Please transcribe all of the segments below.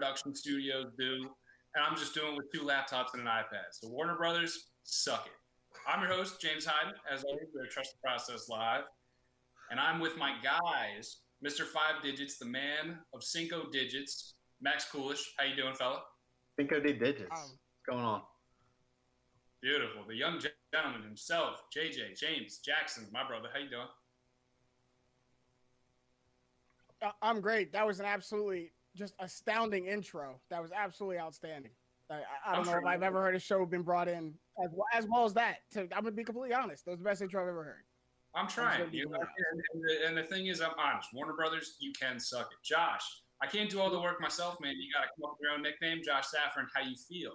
production studios do, and I'm just doing it with 2 laptops and an iPad. So Warner Brothers, suck it. I'm your host, James Hyden. As always, we're Trust the Process Live. And I'm with my guys, Mr. Five Digits, the man of Cinco Digits, Max Coolish. How you doing, fella? Cinco de Digits. What's going on? Beautiful. The young gentleman himself, JJ, James Jackson, my brother. How you doing? I'm great. That was an absolutely just astounding intro. That was absolutely outstanding. I don't know if I've ever heard a show been brought in as well as that. I'm going to be completely honest. That was the best intro I've ever heard. I'm trying. And the thing is, I'm honest. Warner Brothers, you can suck it. Josh, I can't do all the work myself, man. You got to come up with your own nickname. Josh Safran, how you feel?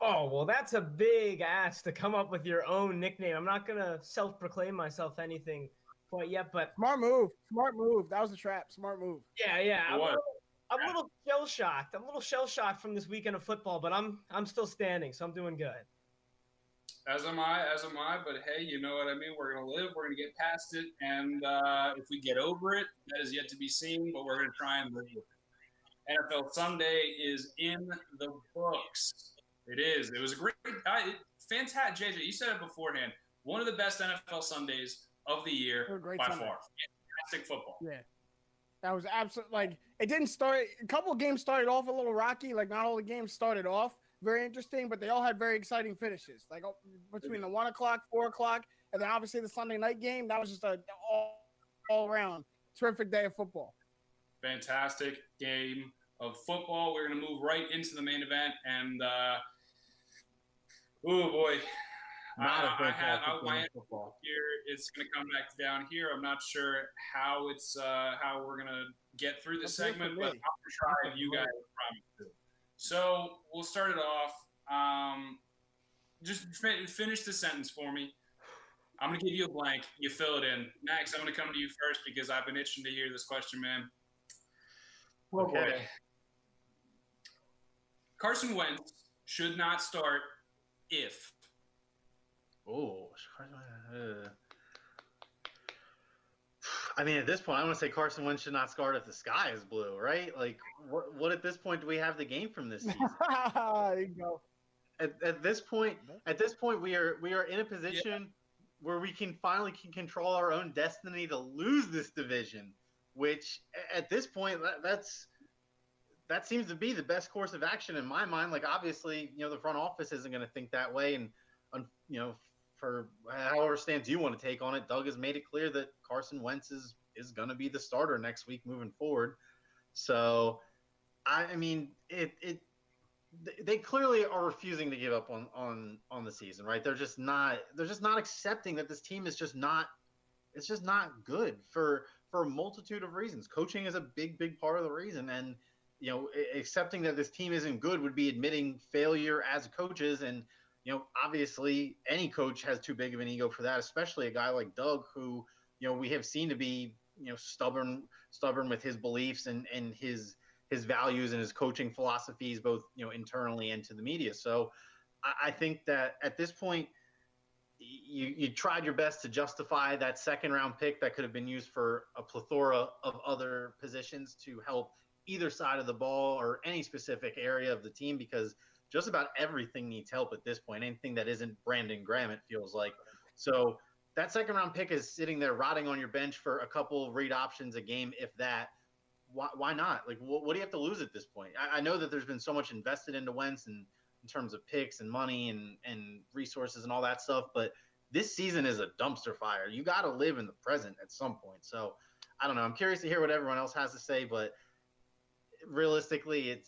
Oh, well, that's a big ask to come up with your own nickname. I'm not going to self-proclaim myself anything quite yet, but... Smart move. Smart move. That was a trap. Smart move. Yeah. I'm a little shell-shocked. I'm a little shell-shocked from this weekend of football, but I'm still standing, so I'm doing good. As am I. But, hey, you know what I mean? We're going to live. We're going to get past it. And if we get over it, that is yet to be seen, but we're going to try and live with it. NFL Sunday is in the books. It is. It was a great, fantastic. JJ, you said it beforehand. One of the best NFL Sundays of the year by far. Fantastic football. Yeah. That was absolutely, it didn't start, a couple of games started off a little rocky. Not all the games started off very interesting, but they all had very exciting finishes. Between the 1 o'clock, 4 o'clock, and then obviously the Sunday night game, that was just an all-around terrific day of football. Fantastic game of football. We're going to move right into the main event, and oh boy, I football here. It's going to come back down here. I'm not sure how we're going to get through the segment, but I'm going to try if you guys promise to. So we'll start it off. Just finish the sentence for me. I'm going to give you a blank. You fill it in. Max, I'm going to come to you first because I've been itching to hear this question, man. Okay. Boy. Carson Wentz should not start if. I mean, at this point, I want to say Carson Wentz should not start if the sky is blue, right? What at this point do we have the game from this season? There you go. At this point, we are in a position where we can finally control our own destiny to lose this division, which at this point that seems to be the best course of action in my mind. Obviously, the front office isn't going to think that way, and for however stance you want to take on it, Doug has made it clear that Carson Wentz is going to be the starter next week moving forward. So, I mean, they clearly are refusing to give up on the season, right? They're just not accepting that this team is just not good for a multitude of reasons. Coaching is a big part of the reason, and accepting that this team isn't good would be admitting failure as coaches. And obviously any coach has too big of an ego for that, especially a guy like Doug, who, we have seen to be, stubborn with his beliefs and his values and his coaching philosophies, both, internally and to the media. So I think that at this point, you tried your best to justify that second-round pick that could have been used for a plethora of other positions to help either side of the ball or any specific area of the team, because just about everything needs help at this point. Anything that isn't Brandon Graham, it feels like. So that second-round pick is sitting there rotting on your bench for a couple read options a game, if that. Why not? What do you have to lose at this point? I know that there's been so much invested into Wentz and in terms of picks and money and resources and all that stuff, but this season is a dumpster fire. You got to live in the present at some point. So I don't know. I'm curious to hear what everyone else has to say, but realistically,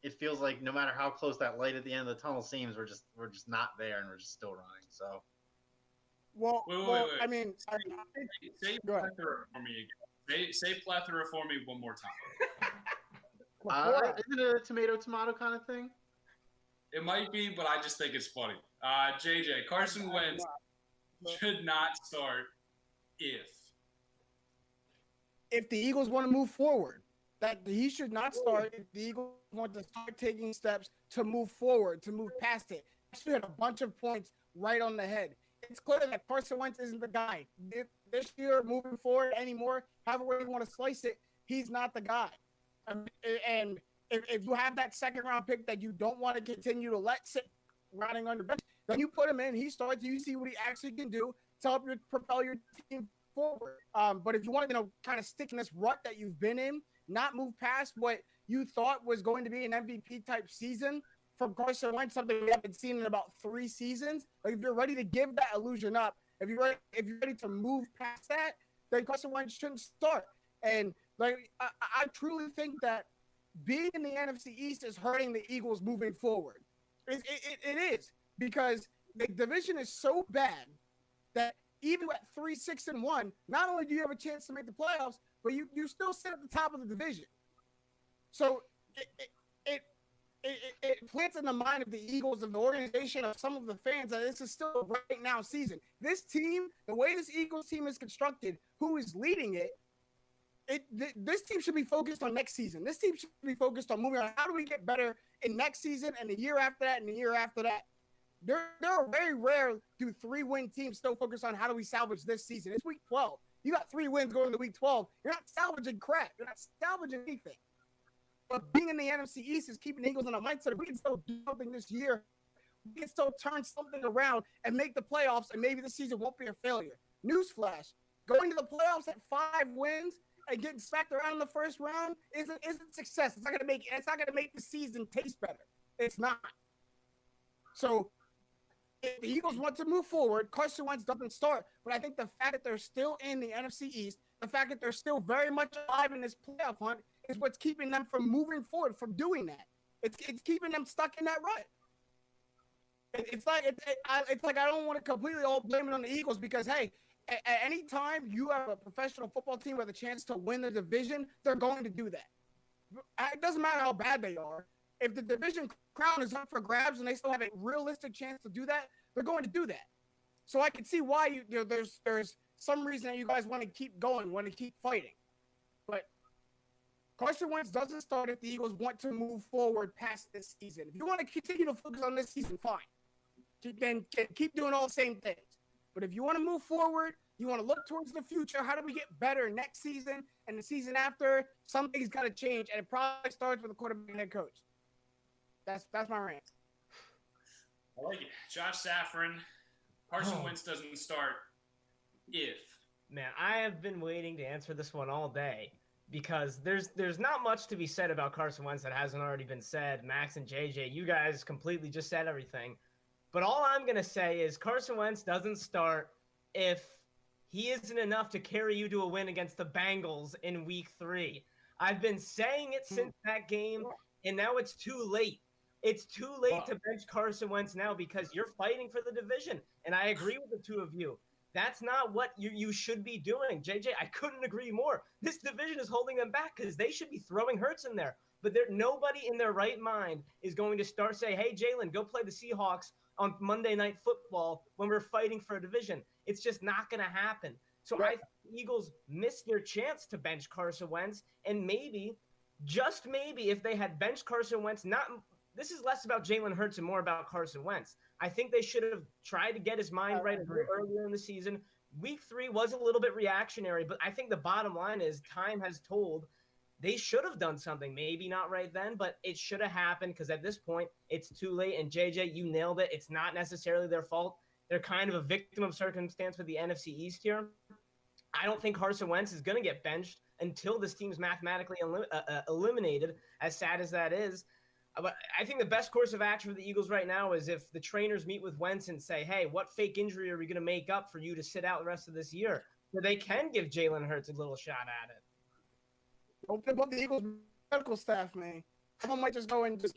it feels like no matter how close that light at the end of the tunnel seems, we're just not there, and we're just still running. So, wait. I mean, say plethora for me again. Say plethora for me one more time. Isn't it a tomato kind of thing? It might be, but I just think it's funny. JJ, Carson Wentz should not start if the Eagles want to move forward. That he should not start if the Eagles want to start taking steps to move forward, to move past it. He had a bunch of points right on the head. It's clear that Carson Wentz isn't the guy. This year, moving forward anymore, however way you want to slice it, he's not the guy. And if you have that second round pick that you don't want to continue to let sit riding on the bench, then you put him in. He starts. You see what he actually can do to help you propel your team forward. But if you want to, kind of stick in this rut that you've been in, not move past what you thought was going to be an MVP type season from Carson Wentz, something we haven't seen in about 3 seasons. Like if you're ready to give that illusion up, if you're ready to move past that, then Carson Wentz shouldn't start. And like I truly think that being in the NFC East is hurting the Eagles moving forward. It is, because the division is so bad that even at 3-6-1, not only do you have a chance to make the playoffs, but you still sit at the top of the division. So it plants in the mind of the Eagles and the organization of some of the fans that this is still a right now season. This team, the way this Eagles team is constructed, who is leading it, this team should be focused on next season. This team should be focused on moving on. How do we get better in next season and the year after that and the year after that? There are very rare do 3-win teams still focus on how do we salvage this season. It's week 12. You got 3 wins going to week 12. You're not salvaging crap. You're not salvaging anything. But being in the NFC East is keeping the Eagles in a mindset of we can still do something this year. We can still turn something around and make the playoffs, and maybe the season won't be a failure. Newsflash, going to the playoffs at 5 wins and getting smacked around in the first round isn't success. It's not gonna make the season taste better. It's not. So if the Eagles want to move forward, Carson Wentz doesn't start. But I think the fact that they're still in the NFC East, the fact that they're still very much alive in this playoff hunt, is what's keeping them from moving forward, from doing that. It's keeping them stuck in that rut. It's like I don't want to completely all blame it on the Eagles, because hey, at any time you have a professional football team with a chance to win the division, they're going to do that. It doesn't matter how bad they are. If the division crown is up for grabs and they still have a realistic chance to do that, they're going to do that. So I can see why there's some reason that you guys want to keep going, want to keep fighting. But Carson Wentz doesn't start if the Eagles want to move forward past this season. If you want to continue to focus on this season, fine. Then keep doing all the same things. But if you want to move forward, you want to look towards the future, how do we get better next season and the season after? Something's got to change, and it probably starts with the quarterback and head coach. That's my rant. I like it. Josh Safran, Carson Wentz doesn't start if. Man, I have been waiting to answer this one all day, because there's not much to be said about Carson Wentz that hasn't already been said. Max and JJ, you guys completely just said everything. But all I'm going to say is Carson Wentz doesn't start if he isn't enough to carry you to a win against the Bengals in week 3. I've been saying it since that game, and now it's too late. It's too late to bench Carson Wentz now, because you're fighting for the division. And I agree with the two of you. That's not what you should be doing. JJ, I couldn't agree more. This division is holding them back because they should be throwing Hurts in there. But nobody in their right mind is going to start saying, hey, Jalen, go play the Seahawks on Monday Night Football when we're fighting for a division. It's just not going to happen. So I think the Eagles missed their chance to bench Carson Wentz. And maybe, just maybe, if they had benched Carson Wentz, this is less about Jalen Hurts and more about Carson Wentz. I think they should have tried to get his mind right earlier in the season. Week 3 was a little bit reactionary, but I think the bottom line is time has told they should have done something. Maybe not right then, but it should have happened, because at this point, it's too late. And JJ, you nailed it. It's not necessarily their fault. They're kind of a victim of circumstance with the NFC East here. I don't think Carson Wentz is going to get benched until this team's mathematically eliminated, as sad as that is. But I think the best course of action for the Eagles right now is if the trainers meet with Wentz and say, hey, what fake injury are we going to make up for you to sit out the rest of this year? So they can give Jalen Hurts a little shot at it. Open up the Eagles medical staff, man. Someone might just go and just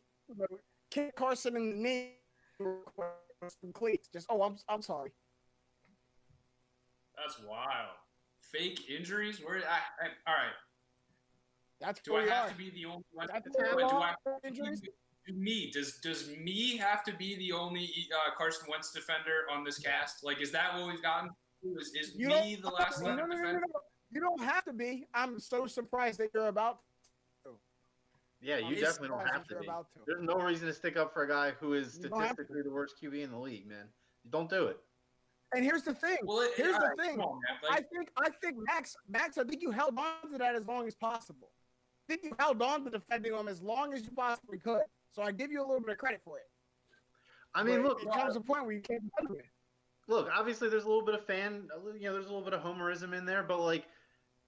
kick Carson in the knee some cleats. Just, I'm sorry. That's wild. Fake injuries? All right. That's do I have to be the only one? Does me have to be the only Carson Wentz defender on this cast? Like, is that what we've gotten? Is me the last line of defense? You don't have to be. I'm so surprised that you're about to. Yeah, you definitely don't have to be. There's no reason to stick up for a guy who is statistically the worst QB in the league, man. Don't do it. And here's the thing. Here's the thing. On, I think Max, I think you held on to that as long as possible. think you held on to defending him as long as you possibly could. So I give you a little bit of credit for it. I mean, But look, it comes to a point where you can't defend him. look. Obviously, there's a little bit of there's a little bit of homerism in there, but like,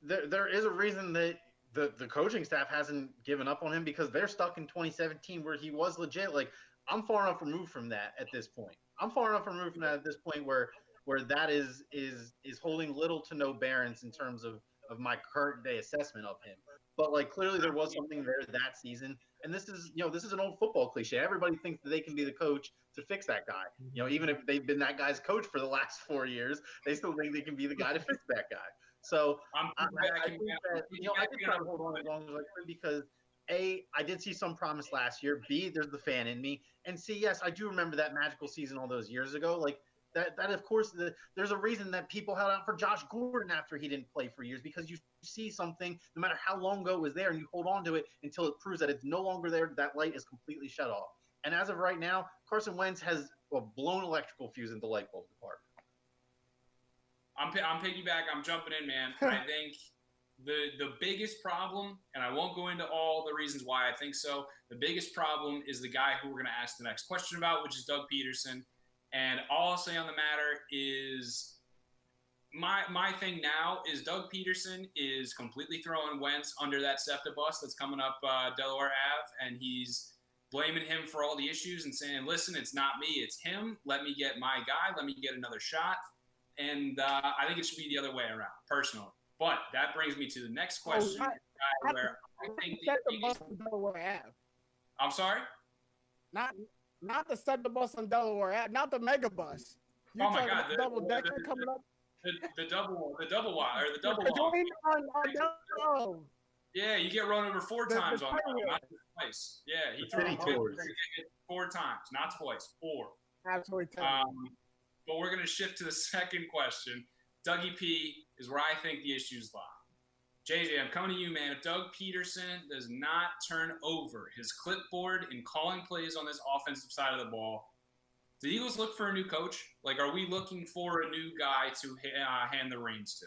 there is a reason that the coaching staff hasn't given up on him because they're stuck in 2017 where he was legit. Like, I'm far enough removed from that at this point. I'm far enough removed from that at this point where that is holding little to no bearance in terms of my current day assessment of him. But like, clearly there was something there that season. And this is an old football cliche. Everybody thinks that they can be the coach to fix that guy. Even if they've been that guy's coach for the last 4 years, they still think they can be the guy to fix that guy. So I think that I did try to hold on as long as I could because A, I did see some promise last year. B, there's the fan in me. And C, yes, I do remember that magical season all those years ago. Like that of course, there's a reason that people held out for Josh Gordon after he didn't play for years because you see something, no matter how long ago it was there, and you hold on to it until it proves that it's no longer there. That light is completely shut off. And as of right now, Carson Wentz has a blown electrical fuse in the light bulb department. I'm piggyback. I'm jumping in, man. I think the biggest problem, and I won't go into all the reasons why I think so. The biggest problem is the guy who we're going to ask the next question about, which is Doug Peterson. And all I'll say on the matter is my thing now is Doug Peterson is completely throwing Wentz under that SEPTA bus that's coming up Delaware Ave, and he's blaming him for all the issues and saying, listen, it's not me, it's him. Let me get my guy. Let me get another shot. And I think it should be the other way around, personally. But that brings me to the next question, where I think the bus on Delaware Ave. I'm sorry? Not the SEPTA bus on Delaware Ave, not the mega bus. Oh my God, the double decker coming up. The double wide or the double walk. Yeah, you get run over 4 times on that, not twice. Yeah, he threw it 4 times, not twice, 4. Absolutely. But we're going to shift to the second question. Dougie P is where I think the issues lie. JJ, I'm coming to you, man. If Doug Peterson does not turn over his clipboard in calling plays on this offensive side of the ball, do the Eagles look for a new coach? Like, are we looking for a new guy to hand the reins to?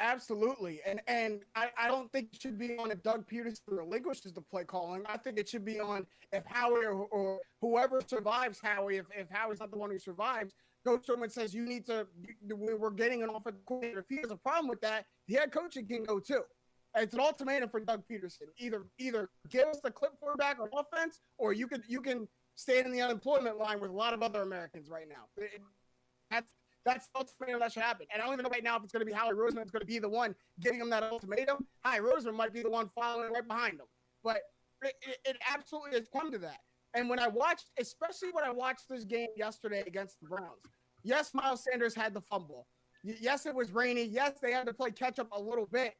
Absolutely. And I don't think it should be on if Doug Peterson relinquishes the play calling. I think it should be on if Howie or whoever survives Howie, if Howie's not the one who survives, goes to him and says, we're getting an offensive coordinator. If he has a problem with that, the head coaching can go too. It's an ultimatum for Doug Peterson. Either give us the clipboard back on offense, or you can stand in the unemployment line with a lot of other Americans right now. That's the ultimatum that should happen. And I don't even know right now if it's going to be Howie Roseman that's going to be the one giving him that ultimatum. Howie Roseman might be the one following right behind him. But it absolutely has come to that. And especially when I watched this game yesterday against the Browns, yes, Miles Sanders had the fumble. Yes, it was rainy. Yes, they had to play catch up a little bit.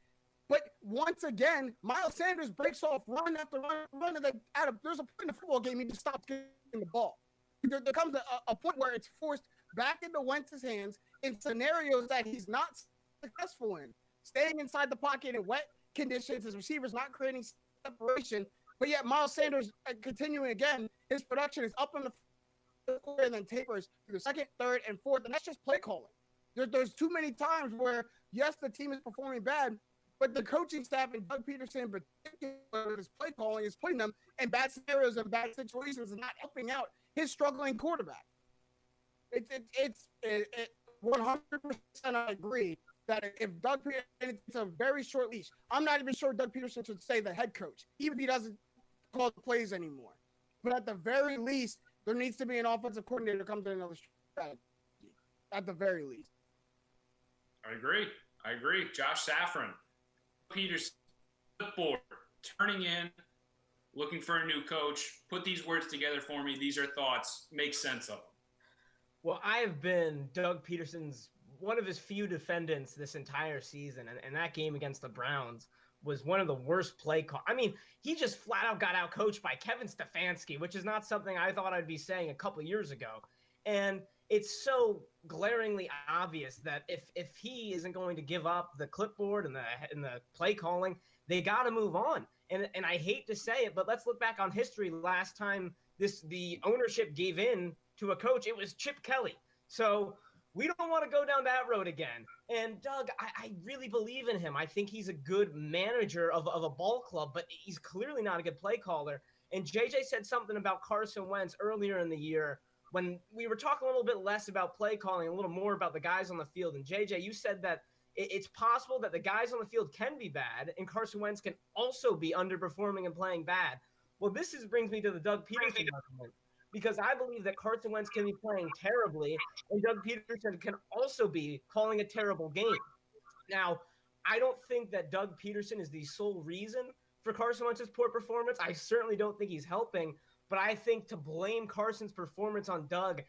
But once again, Miles Sanders breaks off run after run, and there's a point in the football game he just stops getting the ball. There comes a point where it's forced back into Wentz's hands in scenarios that he's not successful in. Staying inside the pocket in wet conditions, his receivers not creating separation, but yet Miles Sanders continuing again, his production is up in the quarter and then tapers through the second, third, and fourth, and that's just play calling. There's too many times where, yes, the team is performing bad, but the coaching staff and Doug Peterson in particular with his play calling is putting them in bad scenarios and bad situations and not helping out his struggling quarterback. It's 100% I agree that if Doug Peterson, it's a very short leash. I'm not even sure Doug Peterson should stay the head coach, even if he doesn't call the plays anymore. But at the very least, there needs to be an offensive coordinator to come to another strategy. At the very least. I agree. Josh Safran, Peterson, clipboard, turning in, looking for a new coach. Put these words together for me. These are thoughts. Make sense of them. Well, I have been Doug Peterson's one of his few defendants this entire season, and that game against the Browns was one of the worst play calls. I mean, he just flat out got out coached by Kevin Stefanski, which is not something I thought I'd be saying a couple years ago. And it's so glaringly obvious that if he isn't going to give up the clipboard and the play calling, they got to move on. And I hate to say it, but let's look back on history. Last time the ownership gave in to a coach, it was Chip Kelly. So We don't want to go down that road again. And Doug, I really believe in him. I think he's a good manager of a ball club, but he's clearly not a good play caller. And JJ said something about Carson Wentz earlier in the year when we were talking a little bit less about play calling, a little more about the guys on the field. And JJ, you said that it's possible that the guys on the field can be bad and Carson Wentz can also be underperforming and playing bad. Well, brings me to the Doug Peterson argument, because I believe that Carson Wentz can be playing terribly and Doug Peterson can also be calling a terrible game. Now, I don't think that Doug Peterson is the sole reason for Carson Wentz's poor performance. I certainly don't think he's helping, but I think to blame Carson's performance on Doug,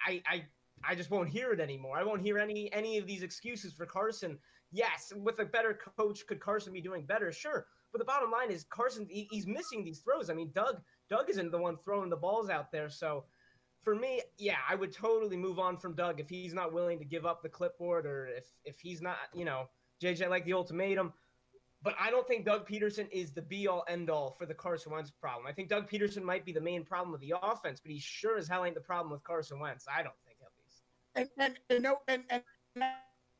I just won't hear it anymore. I won't hear any of these excuses for Carson. Yes, with a better coach, could Carson be doing better? Sure. But the bottom line is Carson, he's missing these throws. I mean, Doug isn't the one throwing the balls out there. So for me, yeah, I would totally move on from Doug if he's not willing to give up the clipboard, or if he's not, JJ like the ultimatum. But I don't think Doug Peterson is the be-all, end-all for the Carson Wentz problem. I think Doug Peterson might be the main problem with the offense, but he sure as hell ain't the problem with Carson Wentz. I don't think, at least. And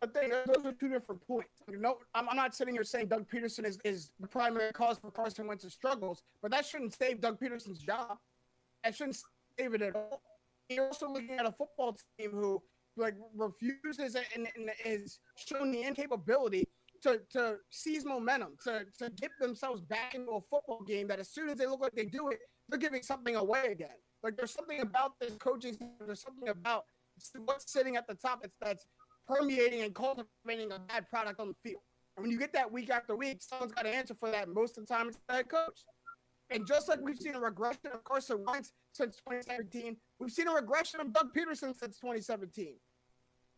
I think those are two different points. I'm not sitting here saying Doug Peterson is the primary cause for Carson Wentz's struggles, but that shouldn't save Doug Peterson's job. That shouldn't save it at all. You're also looking at a football team who refuses and is showing the incapability to seize momentum, to get themselves back into a football game that as soon as they look like they do it, they're giving something away again. Like, there's something about this coaching, there's something about what's sitting at the top that's permeating and cultivating a bad product on the field. And when you get that week after week, someone's got to answer for that. Most of the time, it's the head coach. And just like we've seen a regression of Carson Wentz since 2017, we've seen a regression of Doug Peterson since 2017.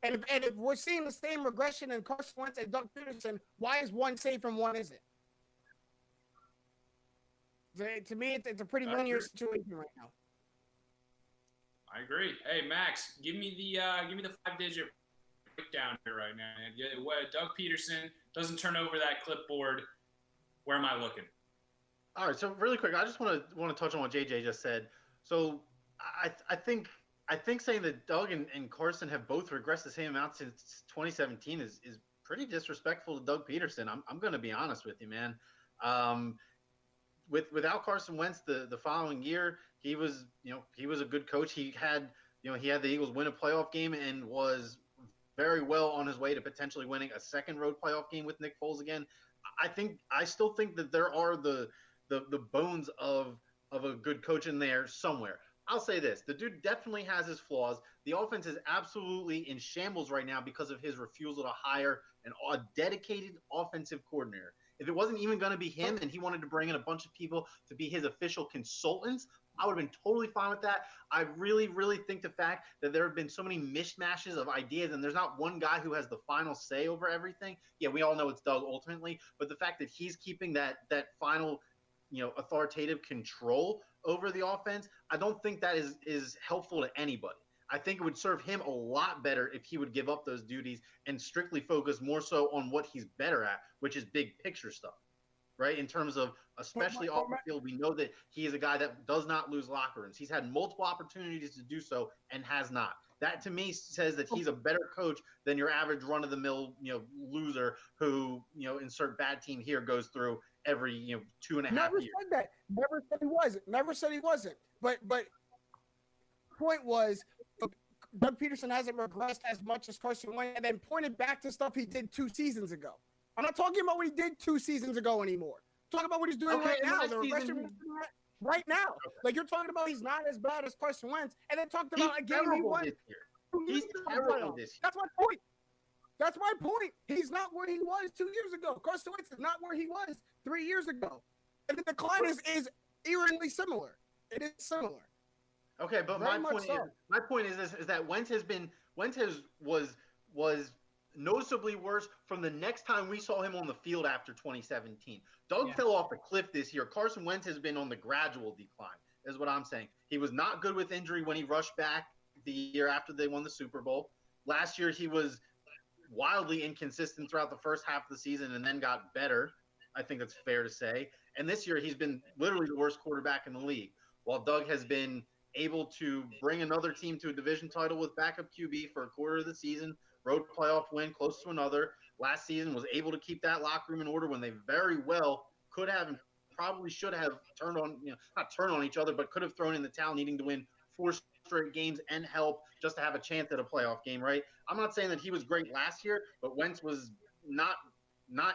And if we're seeing the same regression in Carson Wentz and Doug Peterson, why is one safe and one isn't? To me, it's a pretty linear situation right now. I agree. Hey, Max, give me the 5-digit breakdown here right now. Doug Peterson doesn't turn over that clipboard. Where am I looking? All right, so really quick, I just want to touch on what JJ just said. So I think saying that Doug and Carson have both regressed the same amount since 2017 is pretty disrespectful to Doug Peterson. I'm going to be honest with you, man. Without Carson Wentz the following year, he was a good coach. He had the Eagles win a playoff game and was very well on his way to potentially winning a second road playoff game with Nick Foles again. I still think that there are the bones of a good coach in there somewhere. I'll say this. The dude definitely has his flaws. The offense is absolutely in shambles right now because of his refusal to hire a dedicated offensive coordinator. If it wasn't even going to be him and he wanted to bring in a bunch of people to be his official consultants, I would have been totally fine with that. I really, really think the fact that there have been so many mishmashes of ideas and there's not one guy who has the final say over everything. Yeah, we all know it's Doug ultimately, but the fact that he's keeping that final authoritative control over the offense, I don't think that is helpful to anybody. I think it would serve him a lot better if he would give up those duties and strictly focus more so on what he's better at, which is big picture stuff, right? In terms of, especially off the field, we know that he is a guy that does not lose locker rooms. He's had multiple opportunities to do so and has not. That to me says that he's a better coach than your average run-of-the-mill, loser who, insert bad team here, goes through every 2.5 years. Never said that. Never said he wasn't. Never said he wasn't. But point was, Doug Peterson hasn't regressed as much as Carson Wentz, and then pointed back to stuff he did 2 seasons ago. I'm not talking about what he did 2 seasons ago anymore. I'm talking about what he's doing right now. The regression right now. Okay. Like, you're talking about he's not as bad as Carson Wentz, and then talked about a game he won. He's terrible this year. That's my point. That's my point. He's not where he was 2 years ago. Carson Wentz is not where he was 3 years ago. And the decline is eerily similar. It is similar. Okay, but my point is that Wentz was noticeably worse from the next time we saw him on the field after 2017. Doug fell off a cliff this year. Carson Wentz has been on the gradual decline, is what I'm saying. He was not good with injury when he rushed back the year after they won the Super Bowl. Last year, he was wildly inconsistent throughout the first half of the season and then got better. I think that's fair to say. And this year, he's been literally the worst quarterback in the league, while Doug has been able to bring another team to a division title with backup QB for a quarter of the season, road playoff win, close to another. Last season was able to keep that locker room in order when they very well could have and probably should have turned on, not turn on each other, but could have thrown in the towel, needing to win 4 straight games and help just to have a chance at a playoff game, right? I'm not saying that he was great last year, but Wentz was not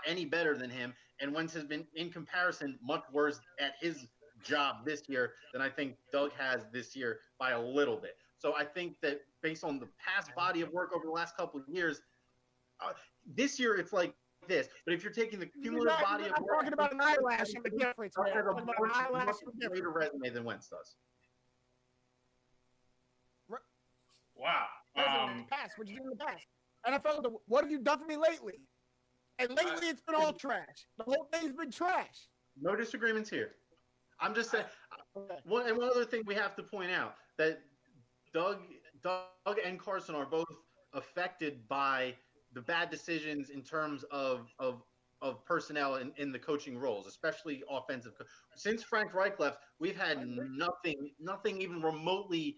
any better than him, and Wentz has been, in comparison, much worse at his job this year than I think Doug has this year by a little bit. So I think that based on the past body of work over the last couple of years, this year it's like this. But if you're taking the cumulative body of work, talking about an eyelash and the difference. Doug has a much greater resume than Wentz does. Wow. In the past, what you did in the past. NFL, what have you done for me lately? And lately, it's been all trash. The whole thing's been trash. No disagreements here. I'm just saying. One other thing we have to point out that Doug and Carson are both affected by the bad decisions in terms of personnel in the coaching roles, especially offensive. Since Frank Reich left, we've had nothing even remotely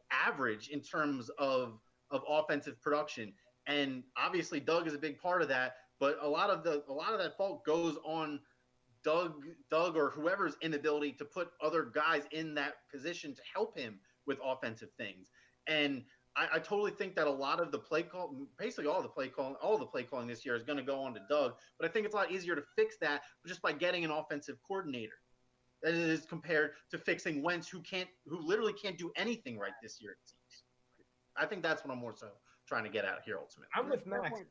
average in terms of offensive production. And obviously Doug is a big part of that, but a lot of that fault goes on Doug or whoever's inability to put other guys in that position to help him with offensive things. And I totally think that a lot of the play call, basically all the play calling this year is going to go on to Doug. But I think it's a lot easier to fix that just by getting an offensive coordinator than it is compared to fixing Wentz, who literally can't do anything right this year, it seems. I think that's what I'm more so trying to get at here ultimately. I'm with Max.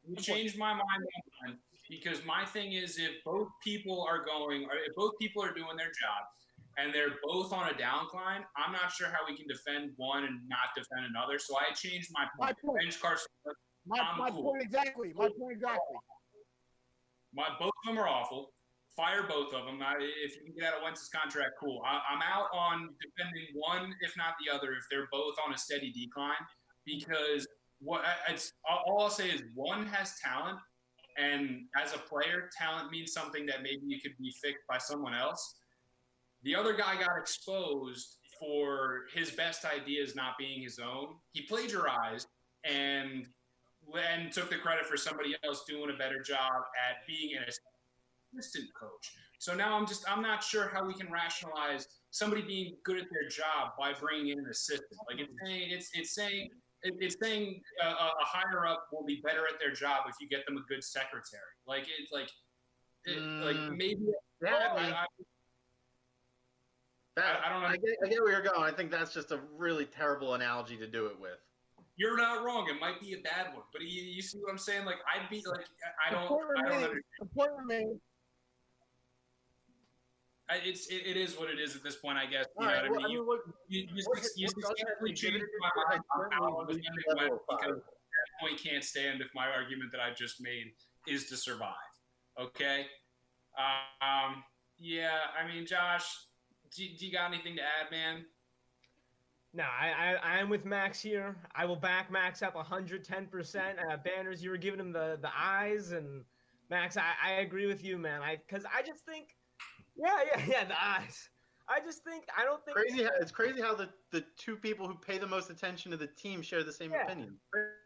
You changed my mind because my thing is if both people are doing their job and they're both on a downcline, I'm not sure how we can defend one and not defend another. So I changed my point. Bench Carson. My point exactly. Both of them are awful. Fire both of them. If you can get out of Wentz's contract, cool. I'm out on defending one, if not the other, if they're both on a steady decline. Because all I'll say is one has talent, and as a player, talent means something that maybe it could be fixed by someone else. The other guy got exposed for his best ideas not being his own. He plagiarized and took the credit for somebody else doing a better job at being an assistant coach. So now I'm not sure how we can rationalize somebody being good at their job by bringing in an assistant. Like it's saying a higher up will be better at their job if you get them a good secretary. Maybe. I don't know. I get where you're going. I think that's just a really terrible analogy to do it with. You're not wrong. It might be a bad one, but you see what I'm saying? Like I'd be like, I don't understand. It is what it is at this point, I guess. You know what I mean? You successfully changed my mind on how I'm defending Wentz because at that point can't stand if my argument that I just made is to survive. Okay? Yeah, I mean, Josh, do you got anything to add, man? No, I am with Max here. I will back Max up 110%. Banners, you were giving him the eyes, and Max, I agree with you, man. Because I just think, yeah, the eyes. I don't think it's crazy how the two people who pay the most attention to the team share the same opinion.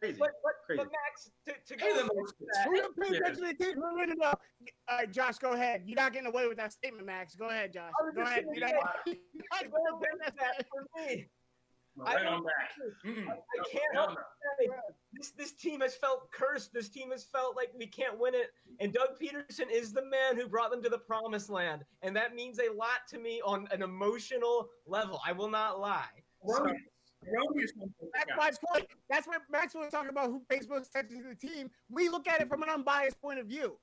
Crazy. But Max, to go the most All right, Josh, go ahead. You're not getting away with that statement, Max. Go ahead, Josh. Go ahead. Right on back. I can't help it. This team has felt cursed. This team has felt like we can't win it. And Doug Peterson is the man who brought them to the promised land. And that means a lot to me on an emotional level. I will not lie. That's my point. That's what Max was talking about, who pays most attention to the team. We look at it from an unbiased point of view.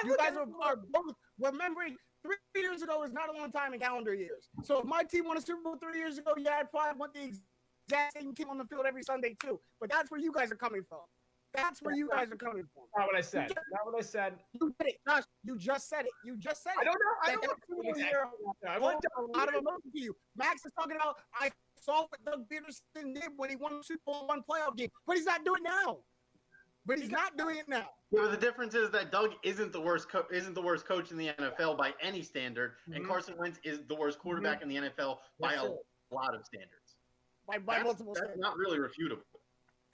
You guys are both remembering 3 years ago is not a long time in calendar years. So if my team won a Super Bowl 3 years ago, yeah, I'd probably want the exact same team on the field every Sunday too. But that's where you guys are coming from. That's where you guys are coming from. Not what I said. Not what I said. You did it, Josh. You just said it. You just said it. I don't know. I don't want a lot of emotion to you. Max is talking about, I saw what Doug Peterson did when he won the Super Bowl one playoff game, but he's not doing it now. but he's not doing it now. Yeah, but the difference is that Doug isn't the worst coach in the NFL by any standard, and Carson Wentz is the worst quarterback in the NFL by a lot of standards. By multiple that's standards. not really refutable.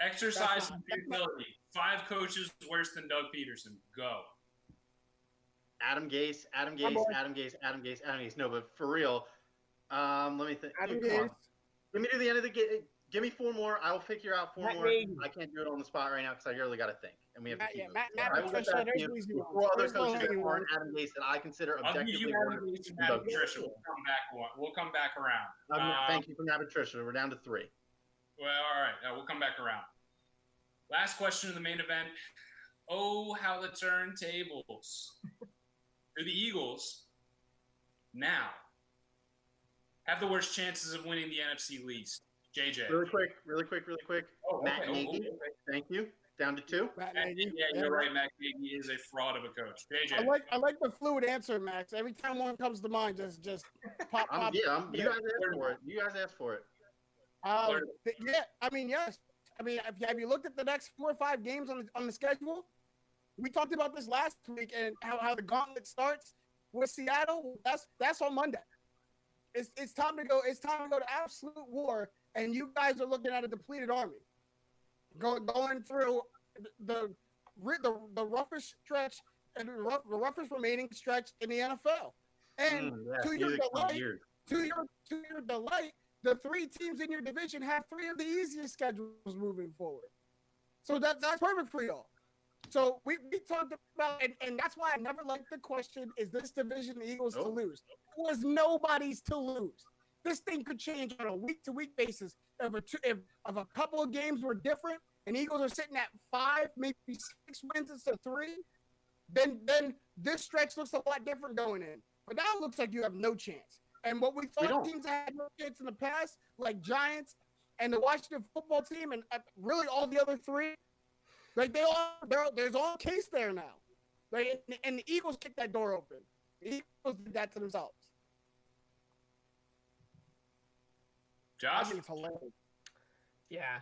Exercise some futility. 5 coaches worse than Doug Peterson. Go. Adam Gase. No, but for real, let me think. Adam Come Gase. on. Let me do the end of the game. Give me 4 more. I'll figure out 4 more. Maybe. I can't do it on the spot right now because I really got to think, and we have to keep moving. Matt I will get Patricia, back to there's you easy with ones. 4 other There's no coaches that easy aren't ones. Adam Gase that I consider I'll give objectively you worse Adam Gase and than Matt Doug Patricia. Peterson. We'll come back around. Thank you for Matt Patricia. We're down to 3. Well, all right. We'll come back around. Last question of the main event. Oh, how the turntables. For the Eagles, now, have the worst chances of winning the NFC least. JJ. Really quick. Oh, Matt Nagy. okay. Thank you. Down to 2. Yeah, you're right. Matt Nagy is a fraud of a coach. JJ. I like the fluid answer, Max. Every time one comes to mind, just pop. You guys asked for it. Yes. Have you looked at the next 4 or 5 games on the schedule? We talked about this last week and how the gauntlet starts with Seattle. That's on Monday. It's time to go. It's time to go to absolute war, and you guys are looking at a depleted army, going through the roughest stretch and the roughest remaining stretch in the NFL. And to your delight, the 3 teams in your division have 3 of the easiest schedules moving forward. So that's perfect for y'all. So we talked about, and that's why I never liked the question, is this division the Eagles to lose? It was nobody's to lose. This thing could change on a week-to-week basis. If a couple of games were different and Eagles are sitting at 5, maybe 6 wins instead of 3, then this stretch looks a lot different going in. But now it looks like you have no chance. And what we thought teams had no chance in the past, like Giants and the Washington football team and really all the other 3, like there's all case there now. Right? And the Eagles kicked that door open. The Eagles did that to themselves. Josh? I think it's hilarious. Yeah.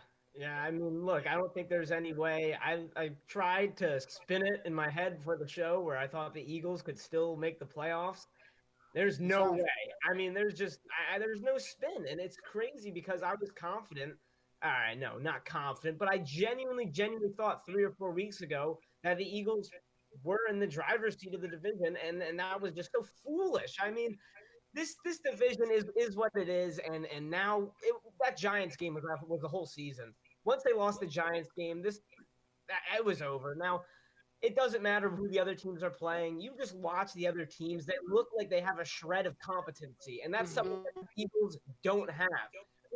I mean, look, I don't think there's any way. I tried to spin it in my head for the show where I thought the Eagles could still make the playoffs. There's no way. I mean, there's no spin, and it's crazy because I was confident. All right, no, not confident, but I genuinely thought 3 or 4 weeks ago that the Eagles were in the driver's seat of the division, and that was just so foolish. I mean, this division is what it is, and now that Giants game was the whole season. Once they lost the Giants game, it was over. Now, it doesn't matter who the other teams are playing. You just watch the other teams that look like they have a shred of competency, and that's something that the Eagles don't have.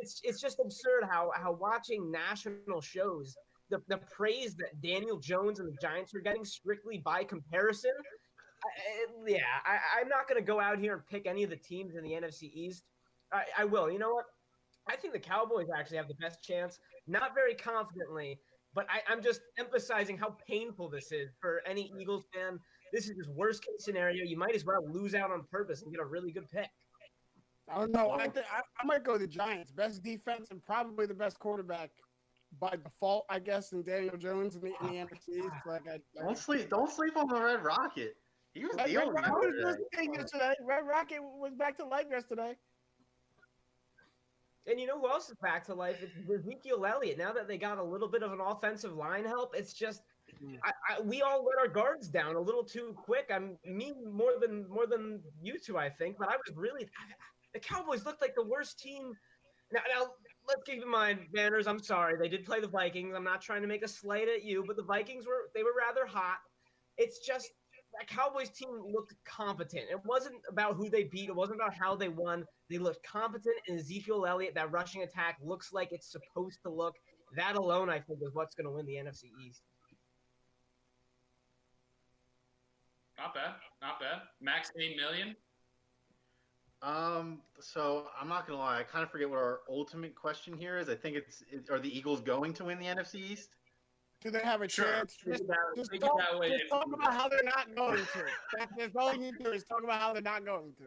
It's just absurd how watching national shows, the praise that Daniel Jones and the Giants are getting strictly by comparison. I'm not going to go out here and pick any of the teams in the NFC East. I will. You know what? I think the Cowboys actually have the best chance. Not very confidently, but I'm just emphasizing how painful this is for any Eagles fan. This is his worst case scenario. You might as well lose out on purpose and get a really good pick. I don't know. I might go with the Giants. Best defense and probably the best quarterback by default, I guess, in Daniel Jones in the NFC East. Don't sleep on the Red Rocket. He was dealing yesterday. Red Rocket was back to life yesterday. And you know who else is back to life? It's Ezekiel Elliott. Now that they got a little bit of an offensive line help, it's just we all let our guards down a little too quick. Me more than you two, I think. But I was really the Cowboys looked like the worst team. Now let's keep in mind, Banners. I'm sorry, they did play the Vikings. I'm not trying to make a slight at you, but the Vikings were rather hot. It's just that Cowboys team looked competent. It wasn't about who they beat. It wasn't about how they won. They looked competent, and Ezekiel Elliott, that rushing attack looks like it's supposed to look. That alone, I think, is what's going to win the NFC East. Not bad. Max 8 million. So I'm not gonna lie. I kind of forget what our ultimate question here is. I think are the Eagles going to win the NFC East? Do they have a chance? Just talk about how they're not going to. That's all you need to do is talk about how they're not going to.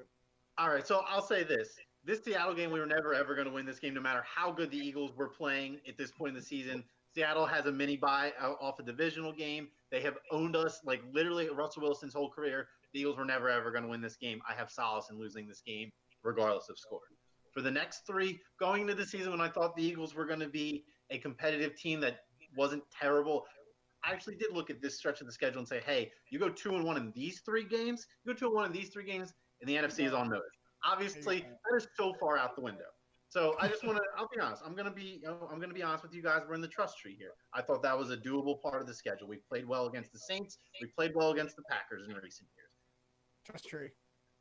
All right, so I'll say this. This Seattle game, we were never, ever going to win this game no matter how good the Eagles were playing at this point in the season. Seattle has a mini bye off a divisional game. They have owned us like literally Russell Wilson's whole career. The Eagles were never ever going to win this game. I have solace in losing this game, regardless of score. For the next three, going into the season when I thought the Eagles were going to be a competitive team that wasn't terrible, I actually did look at this stretch of the schedule and say, hey, you go 2-1 in these 3 games, and the NFC is on notice. Obviously, that is so far out the window. So I just want to. I'll be honest. I'm gonna be honest with you guys. We're in the trust tree here. I thought that was a doable part of the schedule. We played well against the Saints. We played well against the Packers in recent years. Trust tree.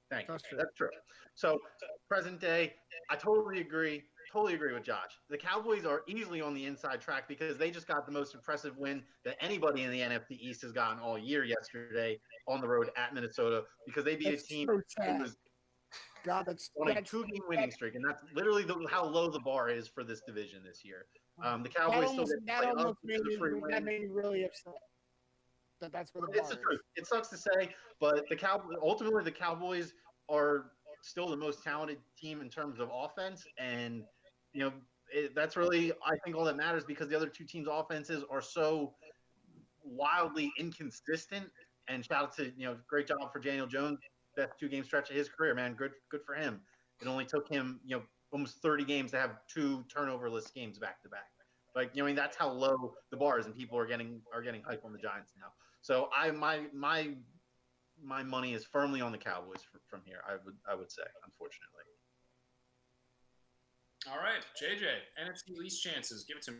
Thank you. Trust tree. That's true. So present day, I totally agree. Totally agree with Josh. The Cowboys are easily on the inside track because they just got the most impressive win that anybody in the NFC East has gotten all year yesterday on the road at Minnesota because they beat a team so who was God, that's on a 2-game winning streak, and that's literally how low the bar is for this division this year. The Cowboys still get to play up to the free win. That made me really upset. That's where the bar It's the truth. It sucks to say, but ultimately the Cowboys are still the most talented team in terms of offense, and that's really I think all that matters because the other two teams' offenses are so wildly inconsistent. And shout out to great job for Daniel Jones. Best 2-game stretch of his career, man. Good for him. It only took him, almost 30 games to have 2 turnoverless games back to back. Like, that's how low the bar is, and people are getting hype on the Giants now. So my money is firmly on the Cowboys from here. I would say, unfortunately. All right, JJ, NFC least chances. Give it to me.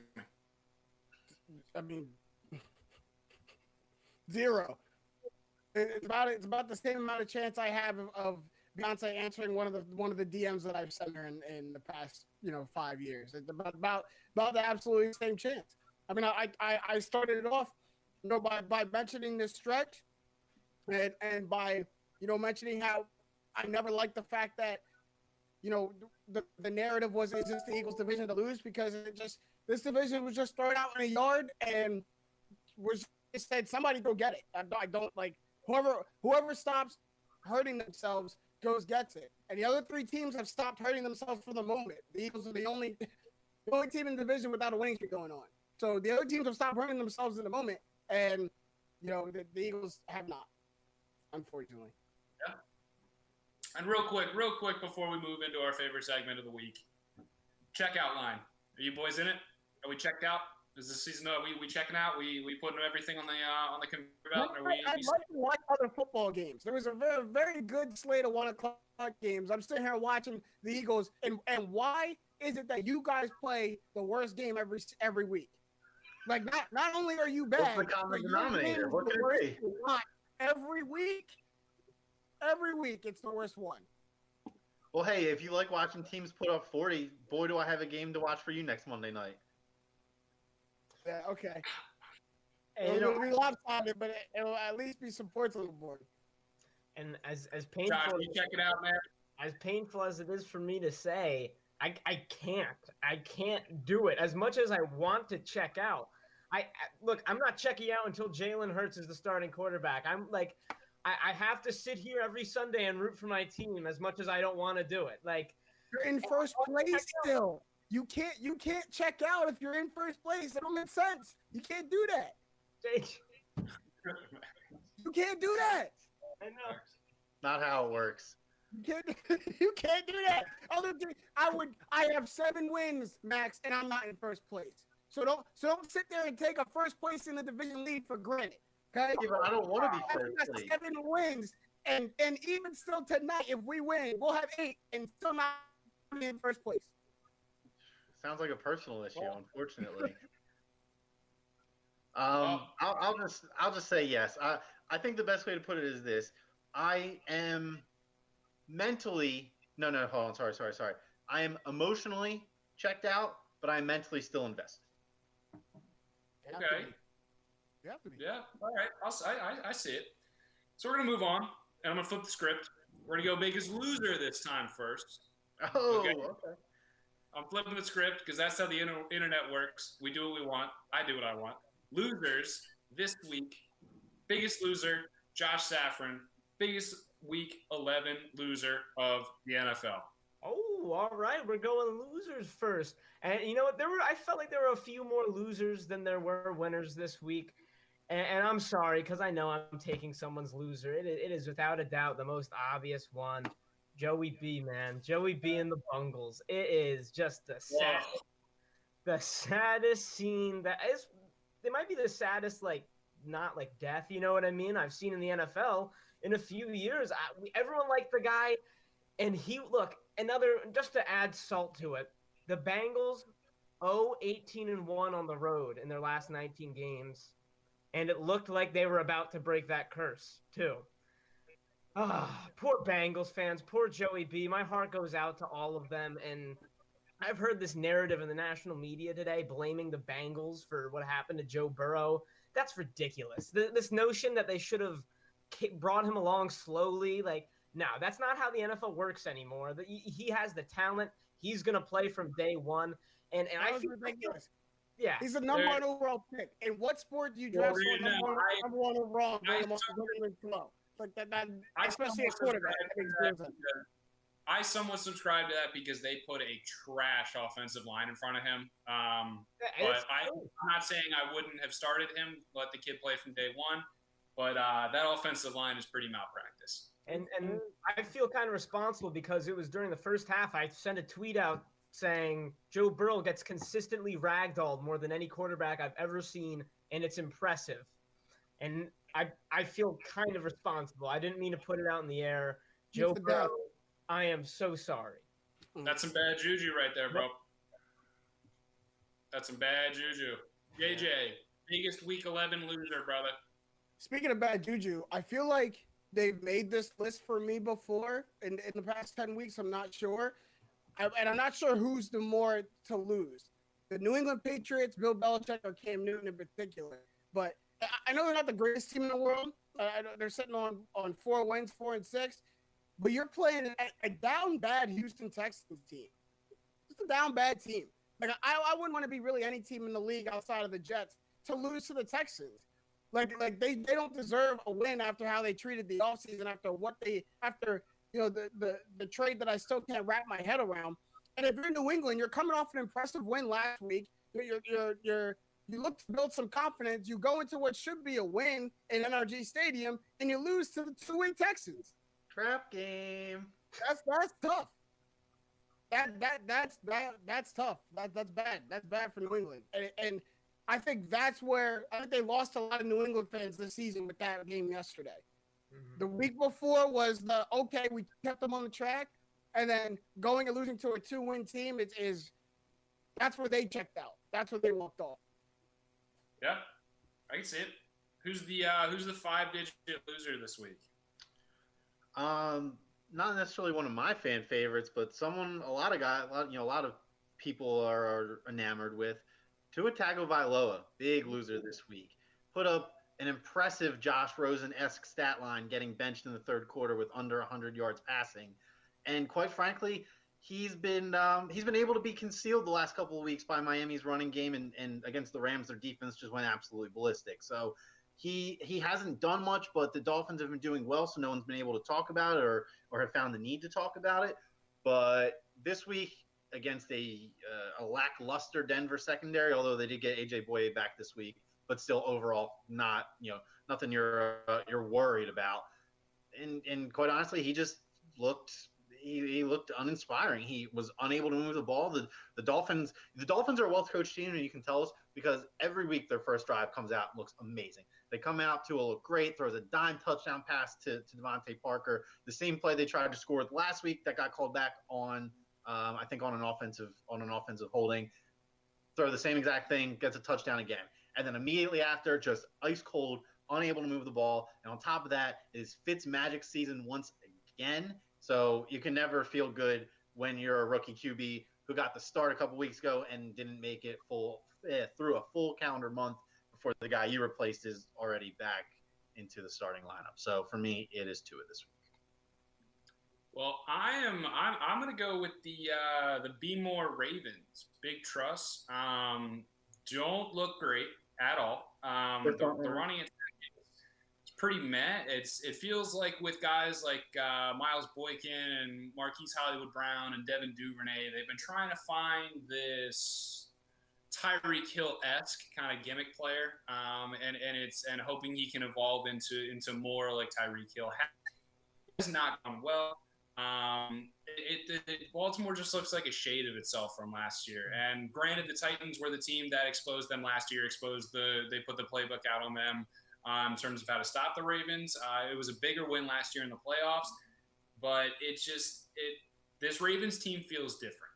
I mean, 0. It's about the same amount of chance I have of Beyonce answering one of the DMs that I've sent her in the past 5 years. It's about the absolutely same chance. I mean, I started it off by mentioning this stretch, and by mentioning how I never liked the fact that the narrative was is this the Eagles division to lose because this division was just thrown out in a yard and it said somebody go get it. I don't like. Whoever stops hurting themselves gets it. And the other 3 teams have stopped hurting themselves for the moment. The Eagles are the only team in the division without a winning streak going on. So the other teams have stopped hurting themselves in the moment, and the Eagles have not, unfortunately. Yeah. And real quick before we move into our favorite segment of the week, checkout line. Are you boys in it? Are we checked out? Is this season we checking out? We putting everything on the conveyor belt? I'd like to watch other football games. There was a very, very good slate of 1:00 games. I'm sitting here watching the Eagles, and why is it that you guys play the worst game every week? Like not only are you bad, what's the common denominator? What could it be? Every week it's the worst one. Well, hey, if you like watching teams put up 40, boy, do I have a game to watch for you next Monday night. Yeah, okay. It'll be lopsided, but it'll at least be some points on the board. And as painful, Josh, you check it out, man. As painful as it is for me to say, I can't do it. As much as I want to check out, I'm not checking out until Jalen Hurts is the starting quarterback. I'm like, I have to sit here every Sunday and root for my team as much as I don't want to do it. Like, you're in first place still. You can't check out if you're in first place. It don't make sense. You can't do that. You can't do that. I know. Not how it works. You can't do that. I have 7 wins, Max, and I'm not in first place. So don't sit there and take a first place in the division lead for granted. Okay? Yeah, but I don't want to be first place. 7 wins, and even still tonight, if we win, we'll have 8 and still not be in first place. Sounds like a personal issue, unfortunately. I'll just say yes. I think the best way to put it is this: I am mentally hold on, sorry. I am emotionally checked out, but I'm mentally still invested. Okay. You have to be. Yeah. All right. I see it. So we're gonna move on, and I'm gonna flip the script. We're gonna go biggest loser this time first. Oh, okay. I'm flipping the script because that's how the internet works. We do what we want. I do what I want. Losers this week. Biggest loser, Josh Safran. Biggest week 11 loser of the NFL. Oh. Ooh, all right, we're going losers first. And you know what? I felt like there were a few more losers than there were winners this week. And I'm sorry because I know I'm taking someone's loser. It is without a doubt the most obvious one. Joey B, man. Joey B and the Bungles. It is just the saddest scene that is. It might be the saddest, like, not like death, you know what I mean? I've seen in the NFL in a few years. Everyone liked the guy. And just to add salt to it, the Bengals 18-1 on the road in their last 19 games. And it looked like they were about to break that curse, too. Poor Bengals fans, poor Joey B. My heart goes out to all of them. And I've heard this narrative in the national media today blaming the Bengals for what happened to Joe Burrow. That's ridiculous. This notion that they should have brought him along slowly, like, no, that's not how the NFL works anymore. He has the talent. He's going to play from day one. And I feel ridiculous. Yeah. He's the number one overall pick. In what sport do you draft number one overall? Like that especially a quarterback. I somewhat subscribe to that because they put a trash offensive line in front of him. But I'm not saying I wouldn't have started him, let the kid play from day one. But that offensive line is pretty malpractice. And I feel kind of responsible because it was during the first half. I sent a tweet out saying Joe Burrow gets consistently ragdolled more than any quarterback I've ever seen, and it's impressive. And I feel kind of responsible. I didn't mean to put it out in the air. Joe Burrow, I am so sorry. That's some bad juju right there, bro. That's some bad juju. JJ, biggest Week 11 loser, brother. Speaking of bad juju, I feel like they've made this list for me before in the past 10 weeks. I'm not sure. And I'm not sure who's the more to lose. The New England Patriots, Bill Belichick, or Cam Newton in particular. But I know they're not the greatest team in the world. They're sitting on 4 wins, 4-6. But you're playing a down bad Houston Texans team. Just a down bad team. Like I wouldn't want to be really any team in the league outside of the Jets to lose to the Texans. Like they don't deserve a win after how they treated the offseason, after the trade that I still can't wrap my head around. And if you're in New England, you're coming off an impressive win last week. You look to build some confidence. You go into what should be a win in NRG Stadium, and you lose to the 2-win Texans. Trap game. That's tough. That's tough. That's bad. That's bad for New England. And I think they lost a lot of New England fans this season with that game yesterday. Mm-hmm. The week before was we kept them on the track, and then going and losing to a 2-win team that's where they checked out. That's where they walked off. Yeah, I can see it. Who's the 5-digit loser this week? Not necessarily one of my fan favorites, but someone a lot of people are enamored with. Tua Tagovailoa, big loser this week. Put up an impressive Josh Rosen-esque stat line, getting benched in the third quarter with under 100 yards passing, and quite frankly, he's been able to be concealed the last couple of weeks by Miami's running game, and against the Rams, their defense just went absolutely ballistic. So he hasn't done much, but the Dolphins have been doing well, so no one's been able to talk about it or have found the need to talk about it. But this week against a lackluster Denver secondary, although they did get AJ Boye back this week, but still overall not nothing you're worried about. And quite honestly, he just looked uninspiring. He was unable to move the ball. The Dolphins are a well-coached team, and you can tell us because every week their first drive comes out and looks amazing. They come out, Tua look great, throws a dime touchdown pass to Devontae Parker. The same play they tried to score with last week that got called back on I think on an offensive holding. Throw the same exact thing, gets a touchdown again. And then immediately after, just ice cold, unable to move the ball. And on top of that is Fitz magic season once again. So you can never feel good when you're a rookie QB who got the start a couple weeks ago and didn't make it through a full calendar month before the guy you replaced is already back into the starting lineup. So for me, it is Tua this week. Well, I'm going to go with the Be More Ravens. Big trust. Don't look great at all. The running attack is pretty meh. It feels like with guys like Miles Boykin and Marquise Hollywood Brown and Devin Duvernay, they've been trying to find this Tyreek Hill-esque kind of gimmick player, and hoping he can evolve into more like Tyreek Hill. Has not gone well. Baltimore just looks like a shade of itself from last year. And granted, the Titans were the team that exposed them last year. They put the playbook out on them in terms of how to stop the Ravens. It was a bigger win last year in the playoffs, but this Ravens team feels different.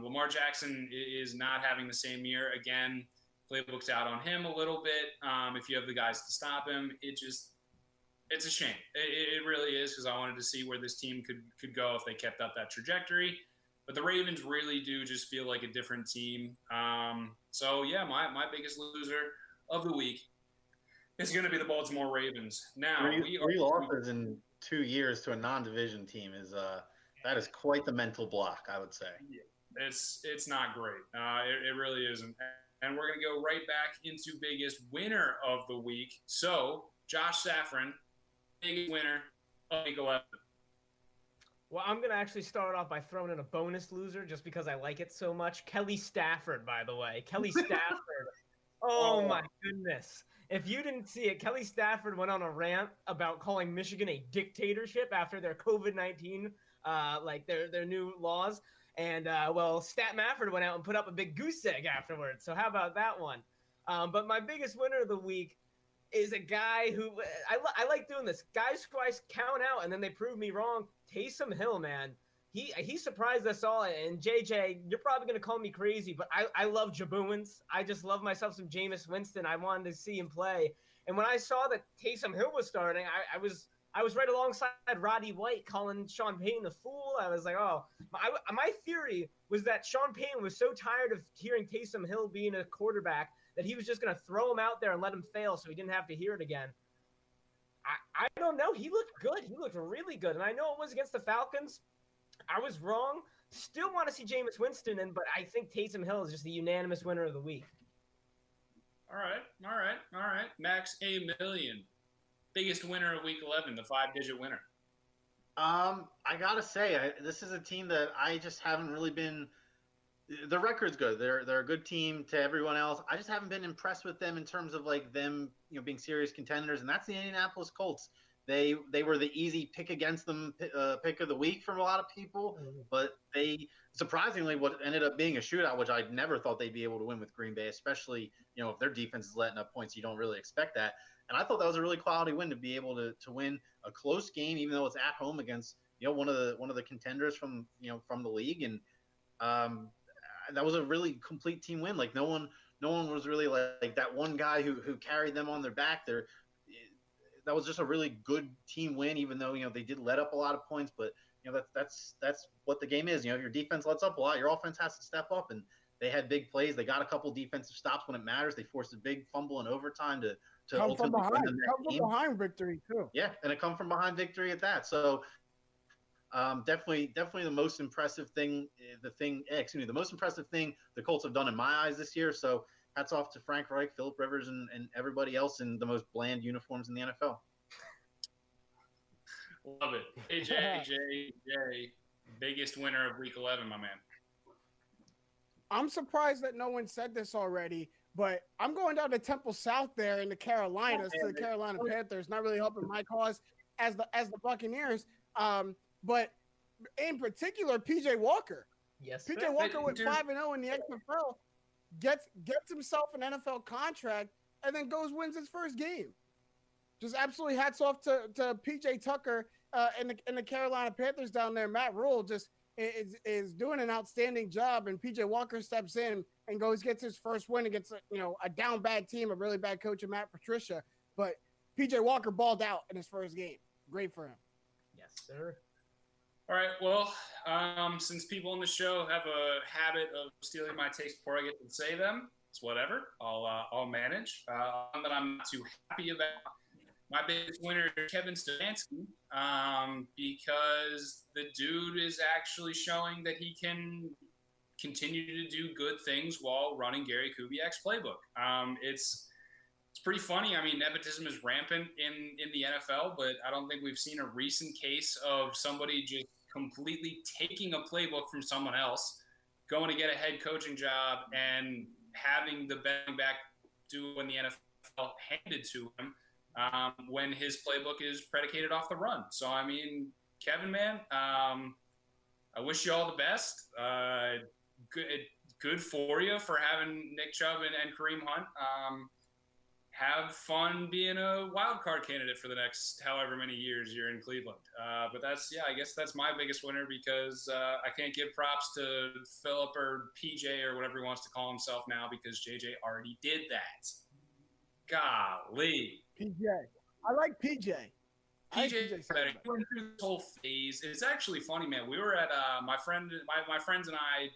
Lamar Jackson is not having the same year again. Playbook's out on him a little bit. If you have the guys to stop him, it's a shame. It really is, because I wanted to see where this team could go if they kept up that trajectory. But the Ravens really do just feel like a different team. So, yeah, my biggest loser of the week is going to be the Baltimore Ravens. Now, three losses in 2 years to a non-division team that is quite the mental block, I would say. Yeah, it's not great. It really isn't. And we're going to go right back into biggest winner of the week. So, Josh Safran, biggest winner of week 11. Well, I'm going to actually start off by throwing in a bonus loser just because I like it so much. Kelly Stafford, by the way. Kelly Stafford. Oh, my goodness. If you didn't see it, Kelly Stafford went on a rant about calling Michigan a dictatorship after their COVID-19, their new laws. And, Stat Mafford went out and put up a big goose egg afterwards. So how about that one? But my biggest winner of the week is a guy who I like doing this. Guys who I count out and then they prove me wrong. Taysom Hill, man. He surprised us all. And JJ, you're probably going to call me crazy, but I love Jabooins. I just love myself some Jameis Winston. I wanted to see him play. And when I saw that Taysom Hill was starting, I was right alongside Roddy White calling Sean Payton a fool. I was like, oh, my theory was that Sean Payton was so tired of hearing Taysom Hill being a quarterback that he was just going to throw him out there and let him fail so he didn't have to hear it again. I don't know. He looked good. He looked really good. And I know it was against the Falcons. I was wrong. Still want to see Jameis Winston in, but I think Taysom Hill is just the unanimous winner of the week. All right. Max A. Million. Biggest winner of week 11, the 5-digit winner. I got to say, this is a team that I just haven't really been – the record's good. They're a good team to everyone else. I just haven't been impressed with them in terms of like them, being serious contenders, and that's the Indianapolis Colts. They were the easy pick against them pick of the week from a lot of people, but they surprisingly what ended up being a shootout, which I never thought they'd be able to win with Green Bay, especially if their defense is letting up points. You don't really expect that, and I thought that was a really quality win to be able to win a close game, even though it's at home against one of the contenders from the league, and that was a really complete team win. Like no one was really like that one guy who carried them on their back. That was just a really good team win, even though they did let up a lot of points. But that's what the game is. Your defense lets up a lot, your offense has to step up, and they had big plays. They got a couple defensive stops when it matters. They forced a big fumble in overtime to come from behind victory too. Yeah, and a come from behind victory at that. So. Definitely the most impressive thing. The most impressive thing the Colts have done in my eyes this year. So hats off to Frank Reich, Phillip Rivers, and everybody else in the most bland uniforms in the NFL. Love it, AJ, biggest winner of week 11, my man. I'm surprised that no one said this already, but I'm going down to Temple South there in the Carolinas to the Carolina Panthers. Not really helping my cause as the Buccaneers. But in particular, PJ Walker. Yes, PJ Walker went 5-0 in the XFL, gets himself an NFL contract, and then wins his first game. Just absolutely hats off to PJ Tucker and the Carolina Panthers down there. Matt Rule just is doing an outstanding job, and PJ Walker steps in and gets his first win against a down bad team, a really bad coach, of Matt Patricia. But PJ Walker balled out in his first game. Great for him. Yes, sir. All right, well, since people on the show have a habit of stealing my takes before I get to say them, it's whatever. I'll manage. One that I'm not too happy about. My biggest winner is Kevin Stefanski, because the dude is actually showing that he can continue to do good things while running Gary Kubiak's playbook. it's pretty funny. I mean, nepotism is rampant in the NFL, but I don't think we've seen a recent case of somebody just completely taking a playbook from someone else, going to get a head coaching job, and having the back do when the NFL handed to him when his playbook is predicated off the run. So, I mean, Kevin, man, I wish you all the best. Good for you for having Nick Chubb and Kareem Hunt. Have fun being a wild card candidate for the next however many years you're in Cleveland. But I guess that's my biggest winner because I can't give props to Philip or PJ or whatever he wants to call himself now because JJ already did that. Golly. PJ. I like PJ. PJ better. He went through this whole phase. It's actually funny, man. We were at my friends and I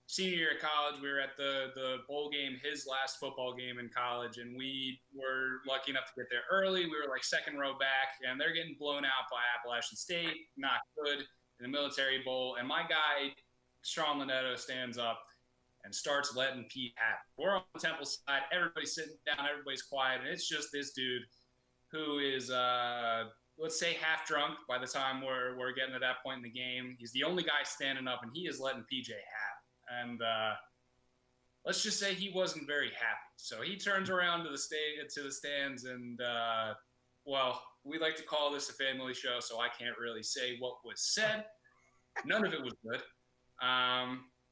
senior year of college. We were at the bowl game, his last football game in college, and we were lucky enough to get there early. We were like second row back, and they're getting blown out by Appalachian State. Not good in the Military Bowl. And my guy, Sean Linetto, stands up and starts letting Pete happen. We're on the Temple side. Everybody's sitting down. Everybody's quiet, and it's just this dude who is, let's say, half drunk by the time we're getting to that point in the game. He's the only guy standing up, and he is letting PJ have. And let's just say he wasn't very happy. So he turns around to the stands, and well, we like to call this a family show, so I can't really say what was said. None of it was good.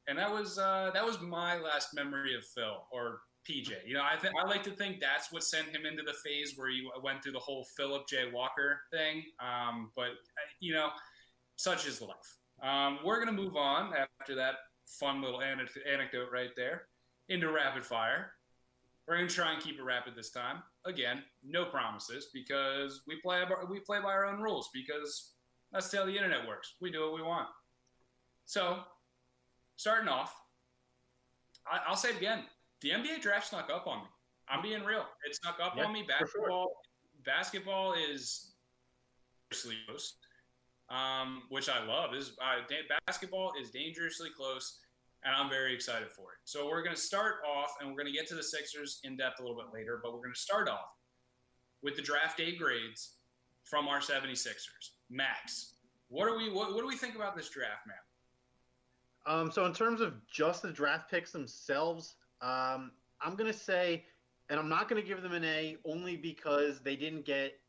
And that was my last memory of Phil or PJ. You know, I like to think that's what sent him into the phase where he went through the whole Philip J. Walker thing. But you know, such is life. We're gonna move on after that fun little anecdote right there into rapid fire. We're gonna try and keep it rapid this time. Again, no promises because we play by our own rules because that's how the internet works. We do what we want. So, starting off, I'll say it again. The NBA draft snuck up on me. I'm being real. It snuck up on me. Basketball is dangerously close, which I love. Basketball is dangerously close, and I'm very excited for it. So we're going to start off, and we're going to get to the Sixers in depth a little bit later, but we're going to start off with the draft day grades from our 76ers. Max, what do we think about this draft, man? So in terms of just the draft picks themselves, I'm going to say, and I'm not going to give them an A only because they didn't get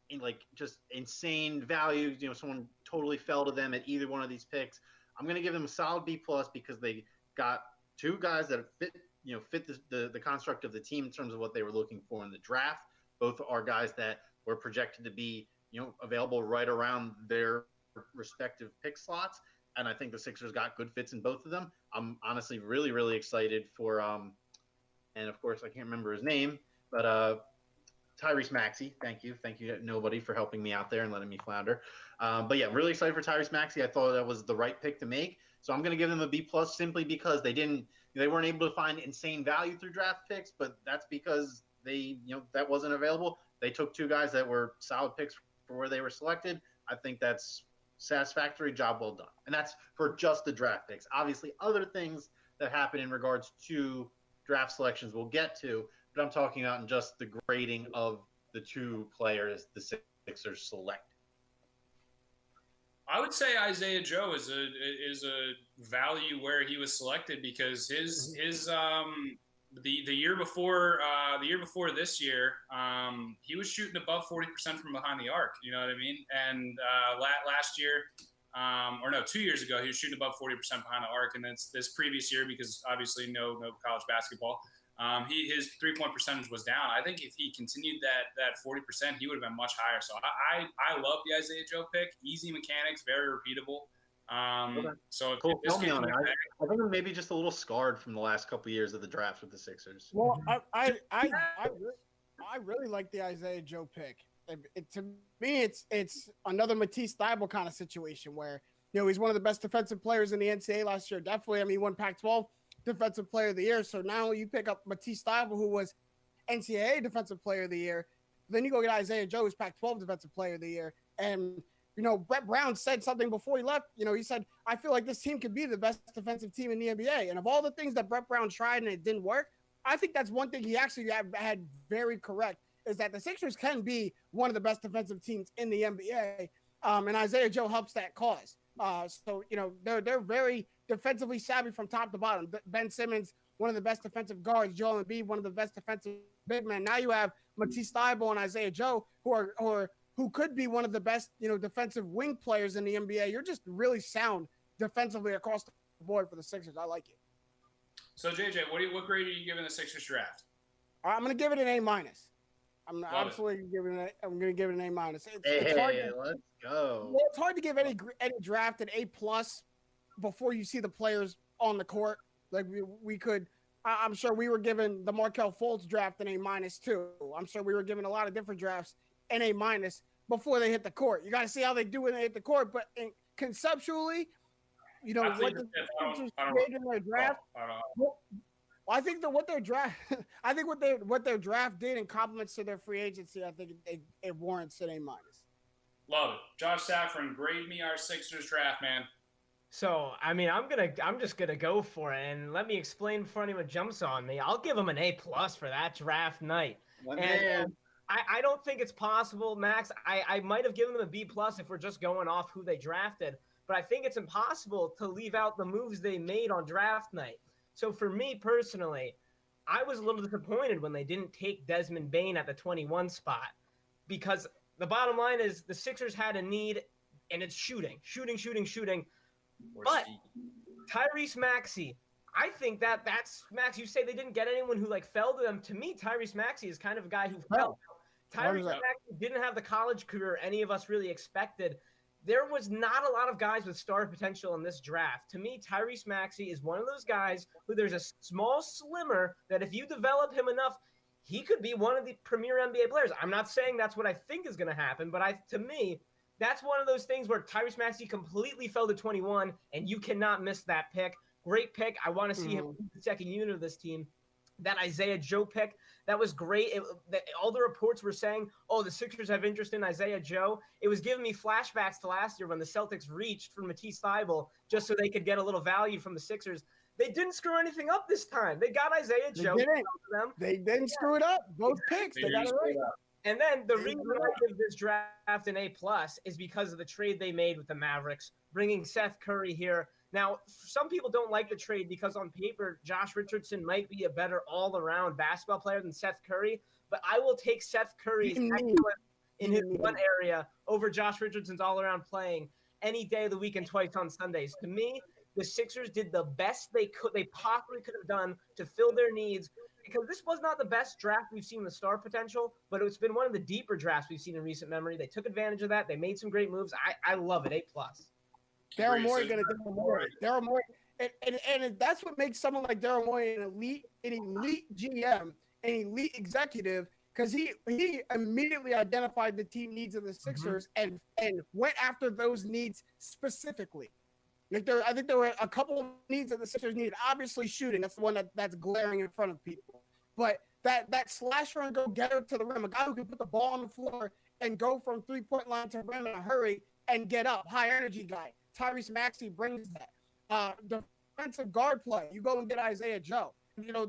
just insane value. You know, someone totally fell to them at either one of these picks. I'm going to give them a solid B+ because they got two guys that fit the construct of the team in terms of what they were looking for in the draft. Both are guys that were projected to be, available right around their respective pick slots. And I think the Sixers got good fits in both of them. I'm honestly really, really excited for, and of course I can't remember his name, but Tyrese Maxey. Thank you, nobody, for helping me out there and letting me flounder. But yeah, really excited for Tyrese Maxey. I thought that was the right pick to make. So I'm going to give them a B+ simply because they weren't able to find insane value through draft picks, but that's because that wasn't available. They took two guys that were solid picks for where they were selected. I think that's satisfactory, job well done. And that's for just the draft picks. Obviously, other things that happen in regards to draft selections we'll get to, but I'm talking about in just the grading of the two players the Sixers select. I would say Isaiah Joe is a value where he was selected because his the year before this year, he was shooting above 40% from behind the arc. You know what I mean? And last year, 2 years ago, he was shooting above 40% behind the arc. And then this previous year, because obviously no college basketball, his 3-point percentage was down. I think if he continued that 40%, he would have been much higher. So I love the Isaiah Joe pick. Easy mechanics, very repeatable. Okay. So cool. Tell me on it. I think I'm maybe just a little scarred from the last couple of years of the draft with the Sixers. Well, I really like the Isaiah Joe pick. To me, it's another Matisse Thybulle kind of situation where he's one of the best defensive players in the NCAA last year. Definitely, I mean, he won Pac-12 Defensive Player of the Year. So now you pick up Matisse Thybulle, who was NCAA Defensive Player of the Year. Then you go get Isaiah Joe, who's Pac-12 Defensive Player of the Year, and Brett Brown said something before he left. He said, I feel like this team could be the best defensive team in the NBA. And of all the things that Brett Brown tried and it didn't work, I think that's one thing he actually had very correct is that the Sixers can be one of the best defensive teams in the NBA, and Isaiah Joe helps that cause. So they're very defensively savvy from top to bottom. Ben Simmons, one of the best defensive guards. Joel Embiid, one of the best defensive big men. Now you have Matisse Thybulle and Isaiah Joe, who could be one of the best defensive wing players in the NBA. You're just really sound defensively across the board for the Sixers. I like it. So JJ, what grade are you giving the Sixers draft? I'm going to give it an A-. I'm Love absolutely giving it. I'm going to give it an A-. Let's go. Well, it's hard to give any draft an A+ before you see the players on the court. Like we could. I'm sure we were given the Markelle Fultz draft an A- too. I'm sure we were given a lot of different drafts an A- before they hit the court. You got to see how they do when they hit the court. But conceptually, what the Sixers did in their draft. I think that what their draft did in compliments to their free agency, I think it warrants an A-. Love it. Josh Safran, grade me our Sixers draft, man. So, I mean, I'm just gonna go for it, and let me explain before anyone jumps on me. I'll give them an A+ for that draft night. I don't think it's possible, Max. I might have given them a B+ if we're just going off who they drafted, but I think it's impossible to leave out the moves they made on draft night. So for me personally, I was a little disappointed when they didn't take Desmond Bane at the 21 spot, because the bottom line is the Sixers had a need, and it's shooting. But Tyrese Maxey, I think that's Max. You say they didn't get anyone who fell to them. To me, Tyrese Maxey is kind of a guy who fell. Tyrese Maxey didn't have the college career any of us really expected. There was not a lot of guys with star potential in this draft. To me, Tyrese Maxey is one of those guys who there's a small slimmer that if you develop him enough, he could be one of the premier NBA players. I'm not saying that's what I think is going to happen, but to me, that's one of those things where Tyrese Maxey completely fell to 21, and you cannot miss that pick. Great pick. I want to see him in the second unit of this team. That Isaiah Joe pick, that was great. All the reports were saying, oh, the Sixers have interest in Isaiah Joe. It was giving me flashbacks to last year when the Celtics reached for Matisse Thybulle just so they could get a little value from the Sixers. They didn't screw anything up this time. They got Isaiah Joe. They didn't screw it up. Both picks. They got it right. And then the reason I give this draft an A+ is because of the trade they made with the Mavericks, bringing Seth Curry here. Now, some people don't like the trade because on paper, Josh Richardson might be a better all-around basketball player than Seth Curry, but I will take Seth Curry's excellence in his one area over Josh Richardson's all-around playing any day of the week and twice on Sundays. To me, the Sixers did the best they possibly could have done to fill their needs, because this was not the best draft we've seen with star potential, but it's been one of the deeper drafts we've seen in recent memory. They took advantage of that. They made some great moves. I love it. A+. Daryl Morey going to do more. Daryl Morey, and that's what makes someone like Daryl Morey an elite GM, an elite executive, because he immediately identified the team needs of the Sixers and went after those needs specifically. I think there were a couple of needs that the Sixers needed. Obviously, shooting, that's the one that's glaring in front of people. But that slasher and go getter to the rim, a guy who can put the ball on the floor and go from 3-point line to rim in a hurry and get up, high energy guy. Tyrese Maxey brings that. Defensive guard play, you go and get Isaiah Joe.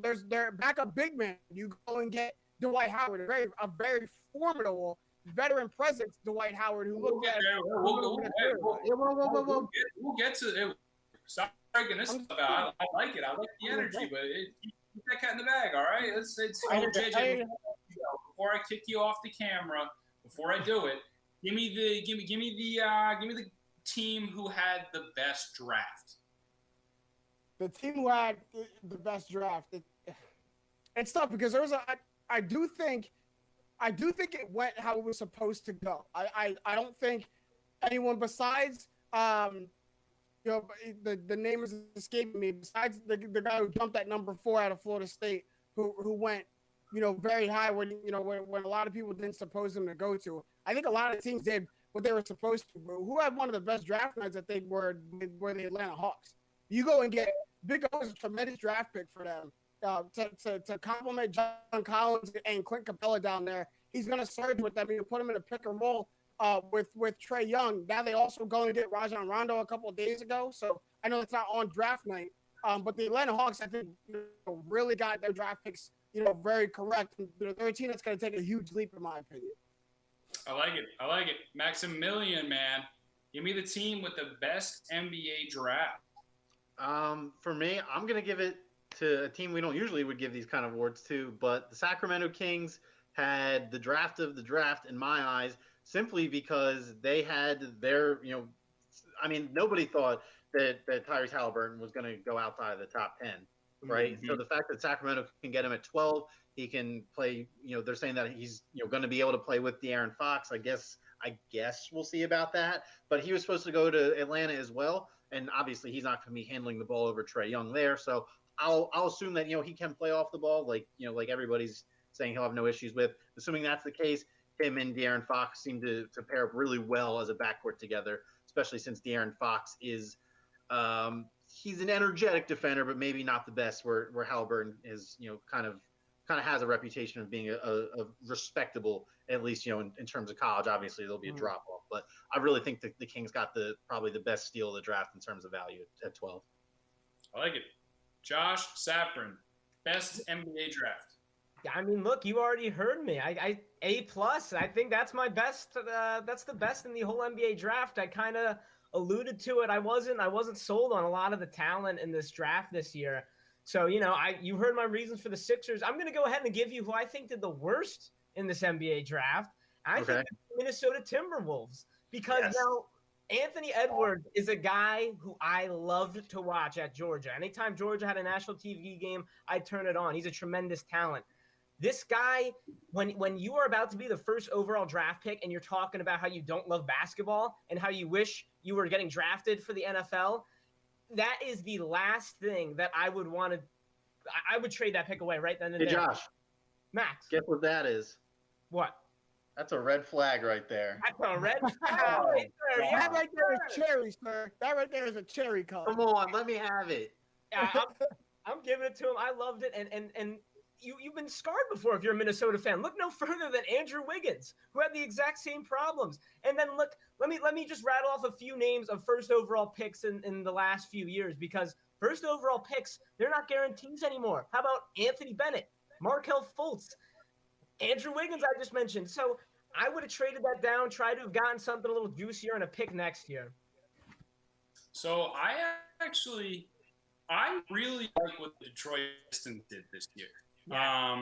There's their backup big man. You go and get Dwight Howard, a very formidable veteran presence, Dwight Howard, who looked at We'll get to it. Stop breaking this stuff out. I like it. I like the energy, but keep that cat in the bag, all right? JJ, before I kick you off the camera, before I do it, give me the team who had the best draft. The team who had the best draft. It's tough because I do think it went how it was supposed to go. I don't think anyone besides the name is escaping me, besides the guy who jumped at number 4 out of Florida State, who went very high when a lot of people didn't suppose him to go to. I think a lot of teams did what they were supposed to. But who had one of the best draft nights, I think, were the Atlanta Hawks. You go and get Big O is a tremendous draft pick for them. To complement John Collins and Clint Capella down there, he's going to surge with them. You put him in a pick and roll with Trae Young. Now they also go and get Rajon Rondo a couple of days ago. So I know it's not on draft night, But the Atlanta Hawks, I think, really got their draft picks, very correct. They're a team that's going to take a huge leap, in my opinion. I like it. Maximilian, man. Give me the team with the best NBA draft. For me, I'm going to give it to a team we don't usually would give these kind of awards to, but the Sacramento Kings had the draft of the draft in my eyes, simply because they had their, nobody thought that Tyrese Halliburton was going to go outside of the top 10, right? Mm-hmm. So the fact that Sacramento can get him at 12, he can play, they're saying that he's, going to be able to play with De'Aaron Fox. I guess we'll see about that. But he was supposed to go to Atlanta as well. And obviously he's not going to be handling the ball over Trae Young there. So I'll assume that, he can play off the ball, like everybody's saying he'll have no issues with. Assuming that's the case, him and De'Aaron Fox seem to pair up really well as a backcourt together, especially since De'Aaron Fox is he's an energetic defender, but maybe not the best, where Halliburton is, kind of has a reputation of being a respectable, at least, in terms of college. Obviously there'll be a drop off, but I really think that the Kings got probably the best steal of the draft in terms of value at 12. I like it. Josh Safran, best NBA draft. I mean, look, you already heard me. I A+. I think that's my best. That's the best in the whole NBA draft. I kind of alluded to it. I wasn't sold on a lot of the talent in this draft this year. So, you heard my reasons for the Sixers. I'm going to go ahead and give you who I think did the worst in this NBA draft. I think it's the Minnesota Timberwolves, because now Anthony Edwards is a guy who I loved to watch at Georgia. Anytime Georgia had a national TV game, I'd turn it on. He's a tremendous talent. This guy, when you are about to be the first overall draft pick and you're talking about how you don't love basketball and how you wish you were getting drafted for the NFL, that is the last thing that I would want to – I would trade that pick away right then and there. Hey, Josh. Max. Guess what that is? What? That's a red flag right there. That's a red flag right there. Yeah. That right there is cherry, sir. That right there is a cherry color. Come on, let me have it. Yeah, I'm giving it to him. I loved it. And you've been scarred before if you're a Minnesota fan. Look no further than Andrew Wiggins, who had the exact same problems. And then look, let me just rattle off a few names of first overall picks in the last few years, because first overall picks, they're not guarantees anymore. How about Anthony Bennett, Markelle Fultz, Andrew Wiggins I just mentioned. So I would have traded that down, tried to have gotten something a little juicier in a pick next year. So I really like what the Detroit Pistons did this year. Yeah.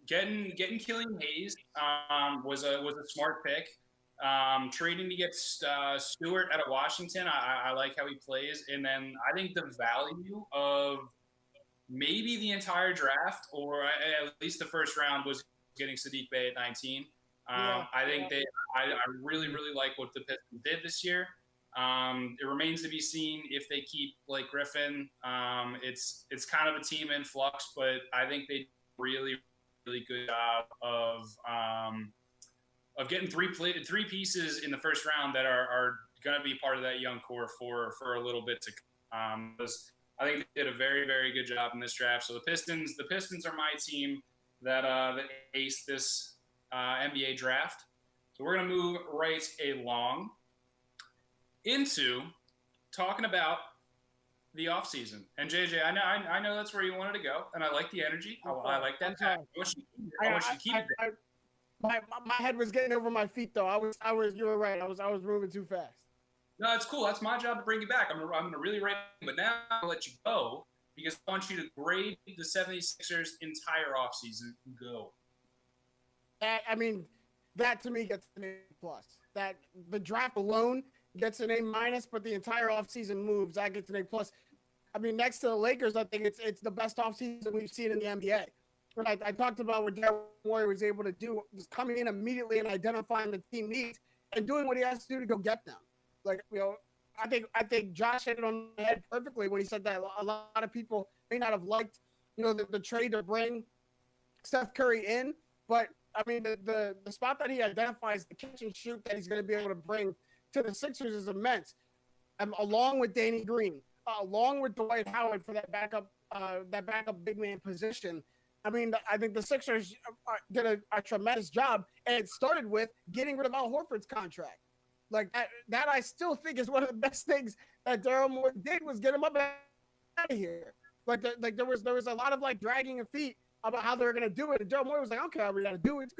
Getting Killian Hayes was a smart pick. Trading to get Stewart out of Washington, I like how he plays. And then I think the value of maybe the entire draft, or at least the first round, was getting Saddiq Bey at 19. I think I really, really like what the Pistons did this year. It remains to be seen if they keep Blake Griffin. It's kind of a team in flux, but I think they did a really, really good job of getting three pieces in the first round that are going to be part of that young core for a little bit to come. I think they did a very, very good job in this draft. So the Pistons are my team that aced this NBA draft. So we're going to move right along into talking about the offseason. And JJ, I know that's where you wanted to go, and I like the energy. I like that. I want you to keep it there. My head was getting over my feet, though. You were right. I was moving too fast. No, that's cool. That's my job to bring you back. I'm gonna really write, but now I'll let you go because I want you to grade the 76ers entire offseason. Go. I mean, that to me gets an A+. That the draft alone gets an A-, but the entire offseason moves, that gets an A+. I mean, next to the Lakers, I think it's the best offseason we've seen in the NBA. And I talked about what Daryl Morey was able to do, just coming in immediately and identifying the team needs and doing what he has to do to go get them. Like, I think Josh hit it on the head perfectly when he said that a lot of people may not have liked, the trade to bring Steph Curry in, but I mean, the spot that he identifies, the catch and shoot that he's going to be able to bring to the Sixers is immense. Along with Danny Green, along with Dwight Howard for that backup big man position. I mean, I think the Sixers did a tremendous job, and it started with getting rid of Al Horford's contract. Like that I still think is one of the best things that Daryl Morey did, was get him up out of here. Like there was a lot of like dragging of feet about how they were gonna do it, and Joe Moore was like, I don't care how we gotta do it.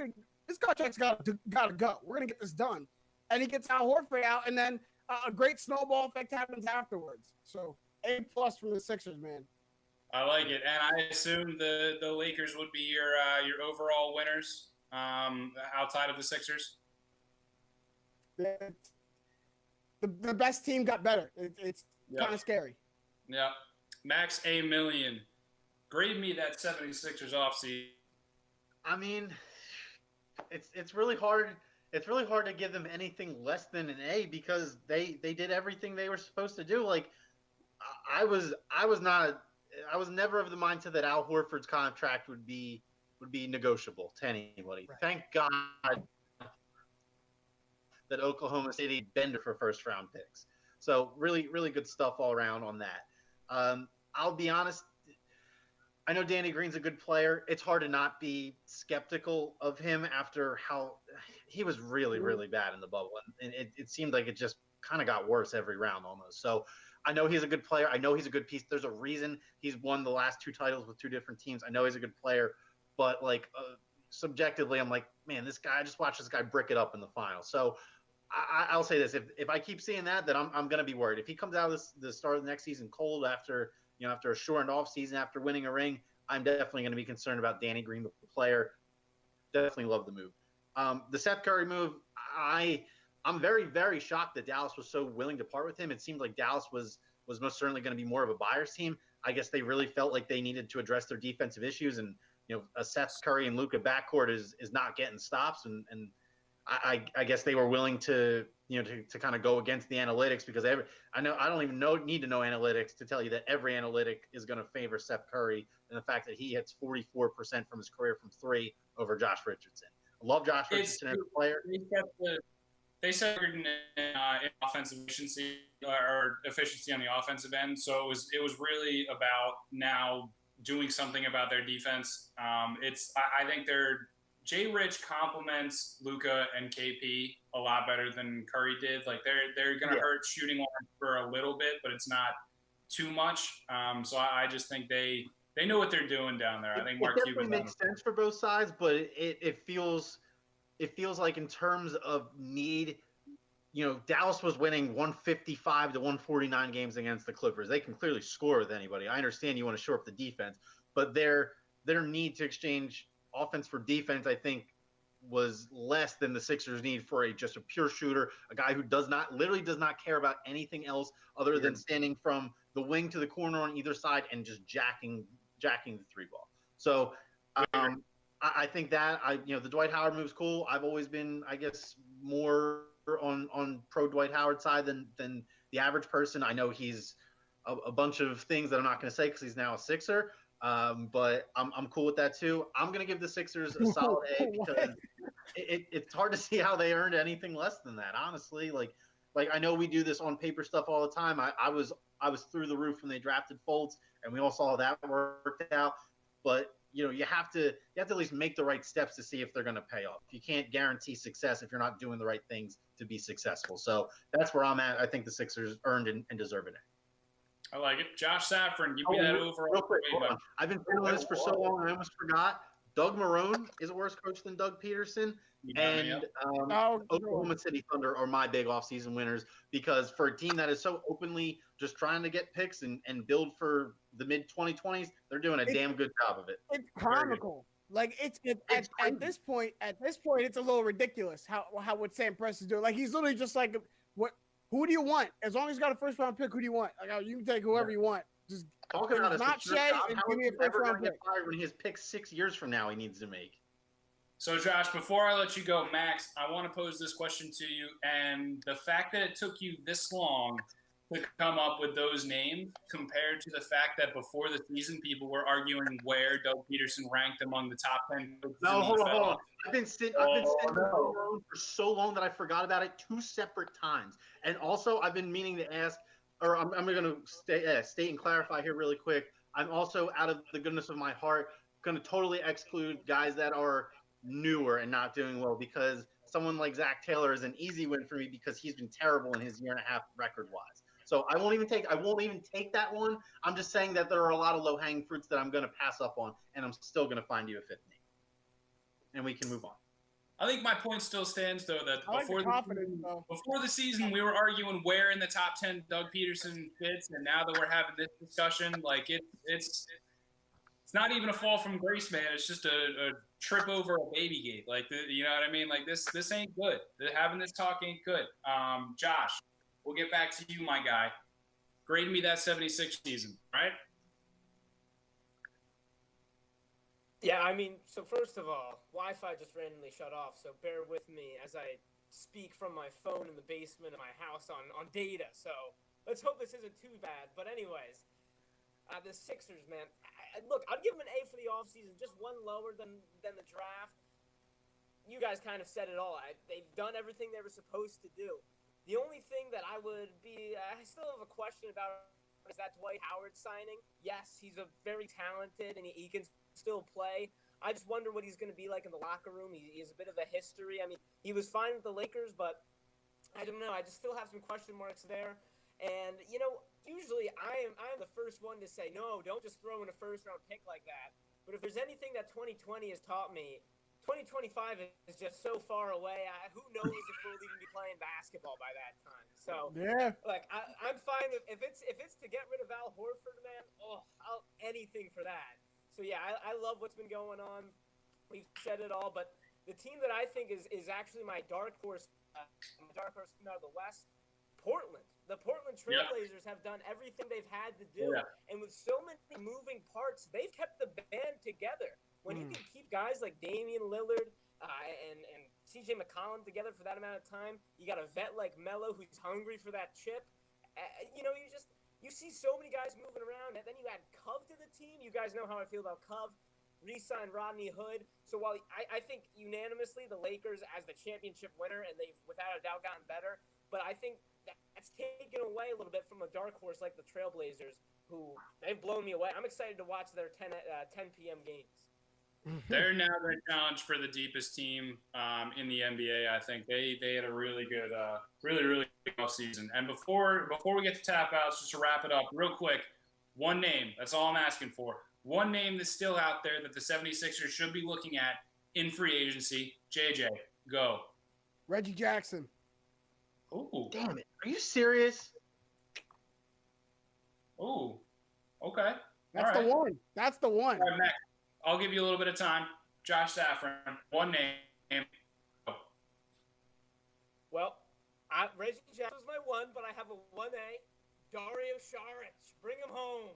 This contract's gotta go. We're gonna get this done, and he gets Al Horford out, and then a great snowball effect happens afterwards. So A+ from the Sixers, man. I like it, and I assume the Lakers would be your overall winners outside of the Sixers. The best team got better. It's kind of scary. Yeah. Max A million. Grade me that 76ers offseason. I mean, it's really hard. It's really hard to give them anything less than an A because they did everything they were supposed to do. Like I was never of the mindset that Al Horford's contract would be negotiable to anybody. Right. Thank God that Oklahoma City bender for first round picks. So really, really good stuff all around on that. I'll be honest. I know Danny Green's a good player. It's hard to not be skeptical of him after how he was really, really bad in the bubble. And it seemed like it just kind of got worse every round almost. So I know he's a good player. I know he's a good piece. There's a reason he's won the last 2 titles with 2 different teams. I know he's a good player. But, like, subjectively, I'm like, man, this guy, I just watched this guy brick it up in the final. So I'll say this. If I keep seeing that, then I'm going to be worried. If he comes out of the start of the next season cold after a shortened off season, after winning a ring, I'm definitely going to be concerned about Danny Green, the player. Definitely love the move. The Seth Curry move, I'm very, very shocked that Dallas was so willing to part with him. It seemed like Dallas was most certainly going to be more of a buyer's team. I guess they really felt like they needed to address their defensive issues, and a Seth Curry and Luka backcourt is not getting stops, and I guess they were willing to kind of go against the analytics because I don't even need to know analytics to tell you that every analytic is going to favor Seth Curry and the fact that he hits 44% from his career from 3 over Josh Richardson. I love Josh Richardson as a player. They said in offensive efficiency or efficiency on the offensive end, so it was really about now doing something about their defense. I think Jay Rich complements Luka and KP a lot better than Curry did. Like they're going to hurt shooting wise for a little bit, but it's not too much. So I just think they know what they're doing down there. I think Mark Cuban makes sense for both sides, but it feels like in terms of need, Dallas was winning 155 to 149 games against the Clippers. They can clearly score with anybody. I understand you want to shore up the defense, but their need to exchange offense for defense, I think, was less than the Sixers' need for just a pure shooter, a guy who literally does not care about anything else other than standing from the wing to the corner on either side and just jacking the 3 ball. So I think that the Dwight Howard move's cool. I've always been, I guess, more on pro Dwight Howard side than the average person. I know he's a bunch of things that I'm not going to say because he's now a Sixer. But I'm cool with that too. I'm going to give the Sixers a solid A because it's hard to see how they earned anything less than that. Honestly, like I know we do this on paper stuff all the time. I was through the roof when they drafted Fultz, and we all saw how that worked out. But you have to at least make the right steps to see if they're going to pay off. You can't guarantee success if you're not doing the right things to be successful. So that's where I'm at. I think the Sixers earned and deserve it. I like it. Josh Safran, give me that overall. Real quick, I've been saying this for so long, I almost forgot. Doug Marrone is a worse coach than Doug Peterson. Oklahoma City Thunder are my big offseason winners because for a team that is so openly just trying to get picks and build for the mid-2020s, they're doing a damn good job of it. It's comical. Like at this point, it's a little ridiculous how what Sam Press is doing. Like he's literally just like, who do you want? As long as you got a first round pick, who do you want? Like you can take whoever you want. Just talking about not Shea and give me a first round pick. When he has picked 6 years from now, he needs to make. So Josh, before I let you go, Max, I want to pose this question to you, and the fact that it took you this long to come up with those names compared to the fact that before the season people were arguing where Doug Peterson ranked among the top 10. No, hold on. I've been sitting for so long that I forgot about it 2 separate times. And also, I've been meaning to ask, or I'm going to state and clarify here really quick. I'm also, out of the goodness of my heart, going to totally exclude guys that are newer and not doing well because someone like Zach Taylor is an easy win for me because he's been terrible in his 1.5 year record-wise. So I won't even take that one. I'm just saying that there are a lot of low-hanging fruits that I'm going to pass up on, and I'm still going to find you a fifth name, and we can move on. I think my point still stands, though, that I like the confidence, though. before the season, we were arguing where in the top 10 Doug Peterson fits, and now that we're having this discussion, like it's not even a fall from grace, man. It's just a trip over a baby gate. Like, you know what I mean? Like, this ain't good. Having this talk ain't good. Josh, we'll get back to you, my guy. Grade me that 76 season, right? Yeah, I mean, so first of all, Wi-Fi just randomly shut off, so bear with me as I speak from my phone in the basement of my house on data. So let's hope this isn't too bad. But anyways, the Sixers, man. Look, I'd give them an A for the offseason, just one lower than the draft. You guys kind of said it all. They've done everything they were supposed to do. The only thing that I still have a question about is that Dwight Howard signing. Yes, he's a very talented and he can still play. I just wonder what he's going to be like in the locker room. He has a bit of a history. I mean, he was fine with the Lakers, but I don't know. I just still have some question marks there. And, you know, usually I am the first one to say, no, don't just throw in a first-round pick like that. But if there's anything that 2020 has taught me, 2025 is just so far away. Who knows if we'll even be playing basketball by that time? So, yeah, like I'm fine if it's to get rid of Al Horford, man. I'll anything for that. So yeah, I love what's been going on. We've said it all, but the team that I think is actually my dark horse out of the West, Portland. The Portland Trailblazers have done everything they've had to do, and with so many moving parts, they've kept the band together. When you can keep guys like Damian Lillard and CJ McCollum together for that amount of time, you got a vet like Melo who's hungry for that chip. You know, you see so many guys moving around, and then you add Cove to the team. You guys know how I feel about Cove. Re-signed Rodney Hood. So while I think unanimously the Lakers as the championship winner, and they've without a doubt gotten better, but I think that's taken away a little bit from a dark horse like the Trailblazers, who they've blown me away. I'm excited to watch their 10 p.m. games. They're now going to challenge for the deepest team in the NBA. I think they had a really good, really good offseason. And before we get to tap outs, just to wrap it up real quick, one name. That's all I'm asking for. One name that's still out there that the 76ers should be looking at in free agency. JJ, go. Reggie Jackson. Ooh. Damn it. Are you serious? Ooh. Okay. That's the one. That's the one. All right, Mac. I'll give you a little bit of time. Josh Safran, one name. Go. Well, Reggie Jackson's my one, but I have a 1A. Dario Saric. Bring him home.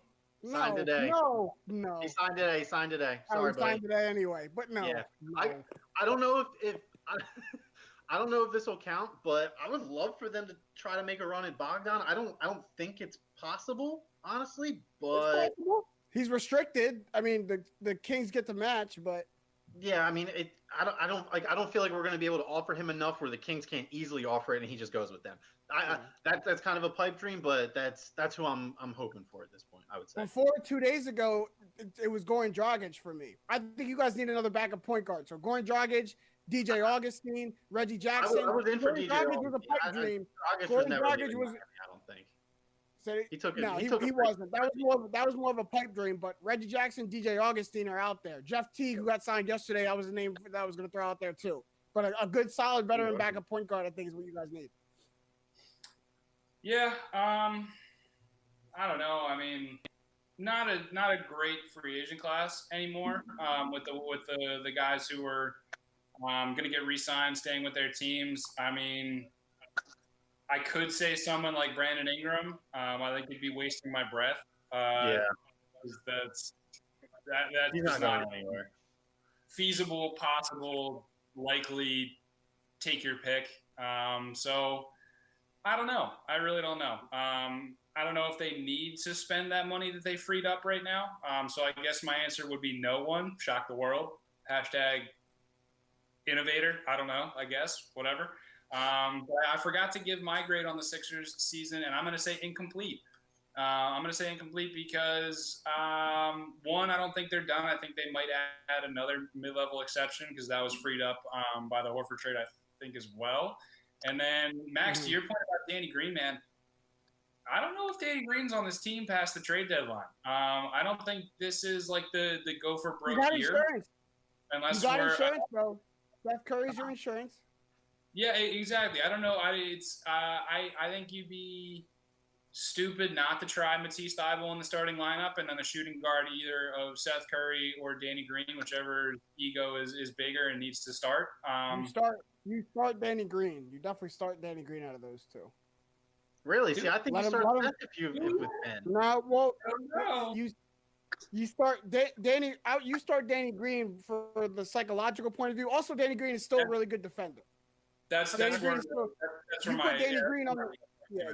Signed today. No. He signed today. Sorry, buddy. Signed today anyway, but no. Yeah. No. I don't know if I don't know if this will count, but I would love for them to try to make a run at Bogdan. I don't think it's possible, honestly, but he's restricted. I mean, the Kings get the match, but yeah, I mean, I don't feel like we're going to be able to offer him enough where the Kings can't easily offer it and he just goes with them. That's kind of a pipe dream, but that's who I'm hoping for at this point, I would say. Before 2 days ago, it was Goran Dragic for me. I think you guys need another backup point guard. So Goran Dragic, DJ Augustine, Reggie Jackson. I was in for DJ Dragic was a pipe dream. Goran Dragic was. I don't think. He took it. No, he wasn't. That was more of a pipe dream. But Reggie Jackson, DJ Augustine are out there. Jeff Teague, who got signed yesterday, that was the name that I was going to throw out there too. But a good, solid veteran backup point guard, I think, is what you guys need. Yeah, I don't know. I mean, not a great free agent class anymore. With the guys who are going to get re-signed, staying with their teams. I mean, I could say someone like Brandon Ingram. I think he'd be wasting my breath. That's he's not going anywhere. Feasible, possible, likely. Take your pick. So I don't know. I really don't know. I don't know if they need to spend that money that they freed up right now. So I guess my answer would be no one. Shock the world. Hashtag innovator. I don't know. I guess. Whatever. But I forgot to give my grade on the Sixers season, and I'm going to say incomplete. I'm going to say incomplete because, one, I don't think they're done. I think they might add another mid-level exception because that was freed up by the Horford trade, I think, as well. And then, Max, to your point about Danny Green, man, I don't know if Danny Green's on this team past the trade deadline. I don't think this is like the go for broke You got year. insurance. Unless You got we're, insurance, bro. Steph Curry's your insurance. Yeah, exactly. I don't know. I think you'd be stupid not to try Matisse Thybulle in the starting lineup, and then the shooting guard either of Seth Curry or Danny Green, whichever ego is bigger and needs to start. You start Danny Green. You definitely start Danny Green out of those two. Really? See, I think you start Seth with Ben. No, well, no. you start Danny out. You start Danny Green for the psychological point of view. Also, Danny Green is still a really good defender. That's Danny where, Green is still, that's you where put Danny Green on the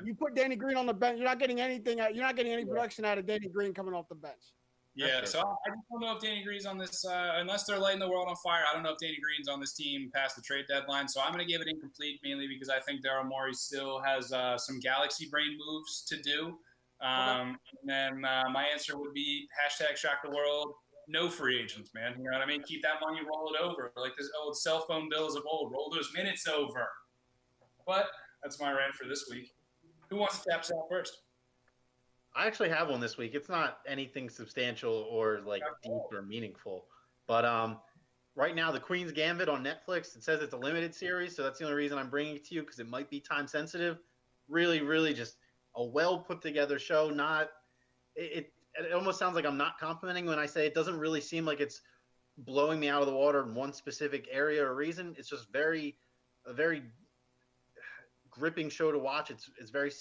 you put Danny Green on the bench. You're not getting anything out. You're not getting any production out of Danny Green coming off the bench. Yeah, so I don't know if Danny Green's on this, unless they're lighting the world on fire. I don't know if Danny Green's on this team past the trade deadline. So I'm going to give it incomplete, mainly because I think Daryl Morey still has some galaxy brain moves to do. And then my answer would be #shock the world. No free agents, man. You know what I mean? Keep that money, roll it over. Like this old cell phone bills of old. Roll those minutes over. But that's my rant for this week. Who wants to tap Sal first? I actually have one this week. It's not anything substantial or like deep or meaningful, but right now the Queen's Gambit on Netflix. It says it's a limited series, so that's the only reason I'm bringing it to you because it might be time sensitive. Really, really, just a well put together show. It almost sounds like I'm not complimenting when I say it doesn't really seem like it's blowing me out of the water in one specific area or reason. It's just a very gripping show to watch. It's very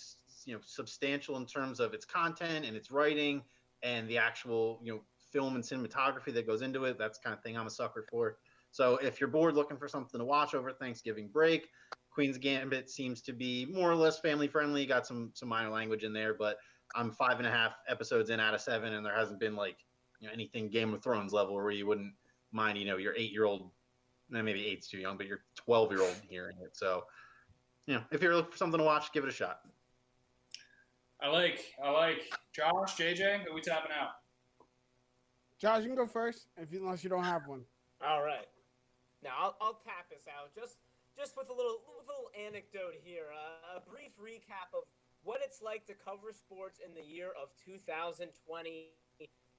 substantial in terms of its content and its writing and the actual film and cinematography that goes into it. That's the kind of thing I'm a sucker for. So if you're bored looking for something to watch over Thanksgiving break, Queen's Gambit seems to be more or less family friendly. Got some minor language in there, but I'm 5.5 episodes in out of 7, and there hasn't been anything Game of Thrones level where you wouldn't mind your 8-year-old, maybe 8's too young, but your 12-year-old hearing it. So if you're looking for something to watch, give it a shot. I like Josh, JJ. Are we tapping out? Josh, you can go first unless you don't have one. All right. Now I'll tap us out just with a little anecdote here. A brief recap of what it's like to cover sports in the year of 2020.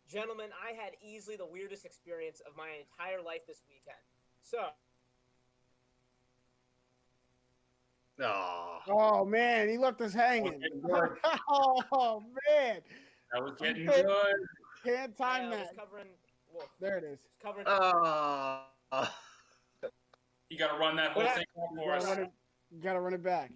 Gentlemen, I had easily the weirdest experience of my entire life this weekend. So. Oh man, he left us hanging. Oh man, that was getting good. Can't time that. There it is. Covering. You got to run that whole thing for us. You got to run it back.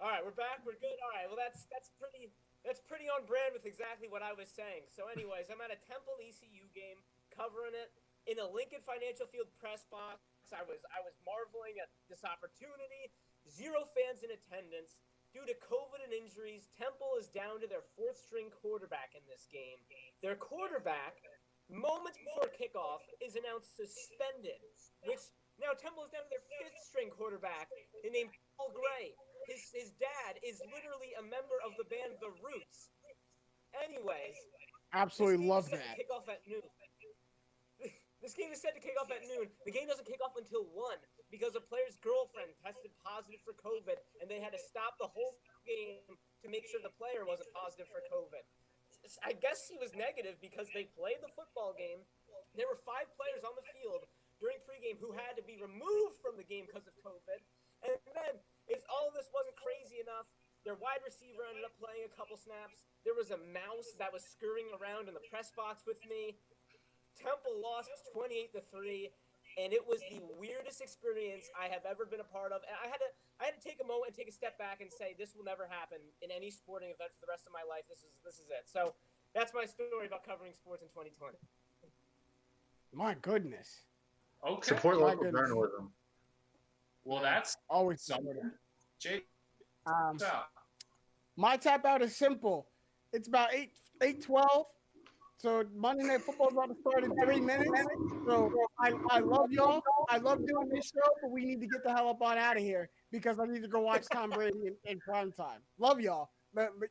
All right, we're back. We're good. All right. Well, that's pretty on brand with exactly what I was saying. So, anyways, I'm at a Temple ECU game, covering it in a Lincoln Financial Field press box. I was marveling at this opportunity. 0 fans in attendance. Due to COVID and injuries, Temple is down to their 4th-string quarterback in this game. Their quarterback, moments before kickoff, is announced suspended, which now Temple is down to their 5th-string quarterback named Paul Gray. His dad is literally a member of the band The Roots. Anyways. Absolutely love that. Kick off at noon. This game is set to kick off at noon. The game doesn't kick off until 1 because a player's girlfriend tested positive for COVID, and they had to stop the whole game to make sure the player wasn't positive for COVID. I guess he was negative because they played the football game. There were 5 players on the field during pregame who had to be removed from the game because of COVID. And then, if all of this wasn't crazy enough, their wide receiver ended up playing a couple snaps. There was a mouse that was scurrying around in the press box with me. Temple lost 28-3, and it was the weirdest experience I have ever been a part of. And I had to take a moment and take a step back and say this will never happen in any sporting event for the rest of my life. This is it. So that's my story about covering sports in 2020. My goodness. Okay. Support local journalism. Well, that's always something. Jake, my tap out is simple. It's about 8:12. So Monday Night Football is about to start in 3 minutes. So I love y'all. I love doing this show, but we need to get the hell up on out of here because I need to go watch Tom Brady in prime time. Love y'all.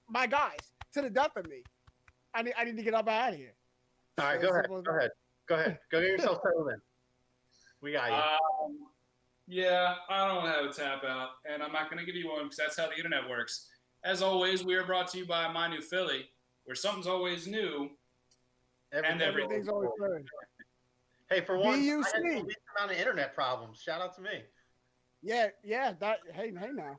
My guys, to the death of me. I need to get up out of here. All right, go ahead. Go get yourself settled in. We got you. Yeah, I don't have a tap out, and I'm not going to give you one because that's how the internet works. As always, we are brought to you by My New Philly, where something's always new and Everything's always good. Hey, for once, I had the BUC. least amount of internet problems. Shout out to me. Yeah. That. Hey now.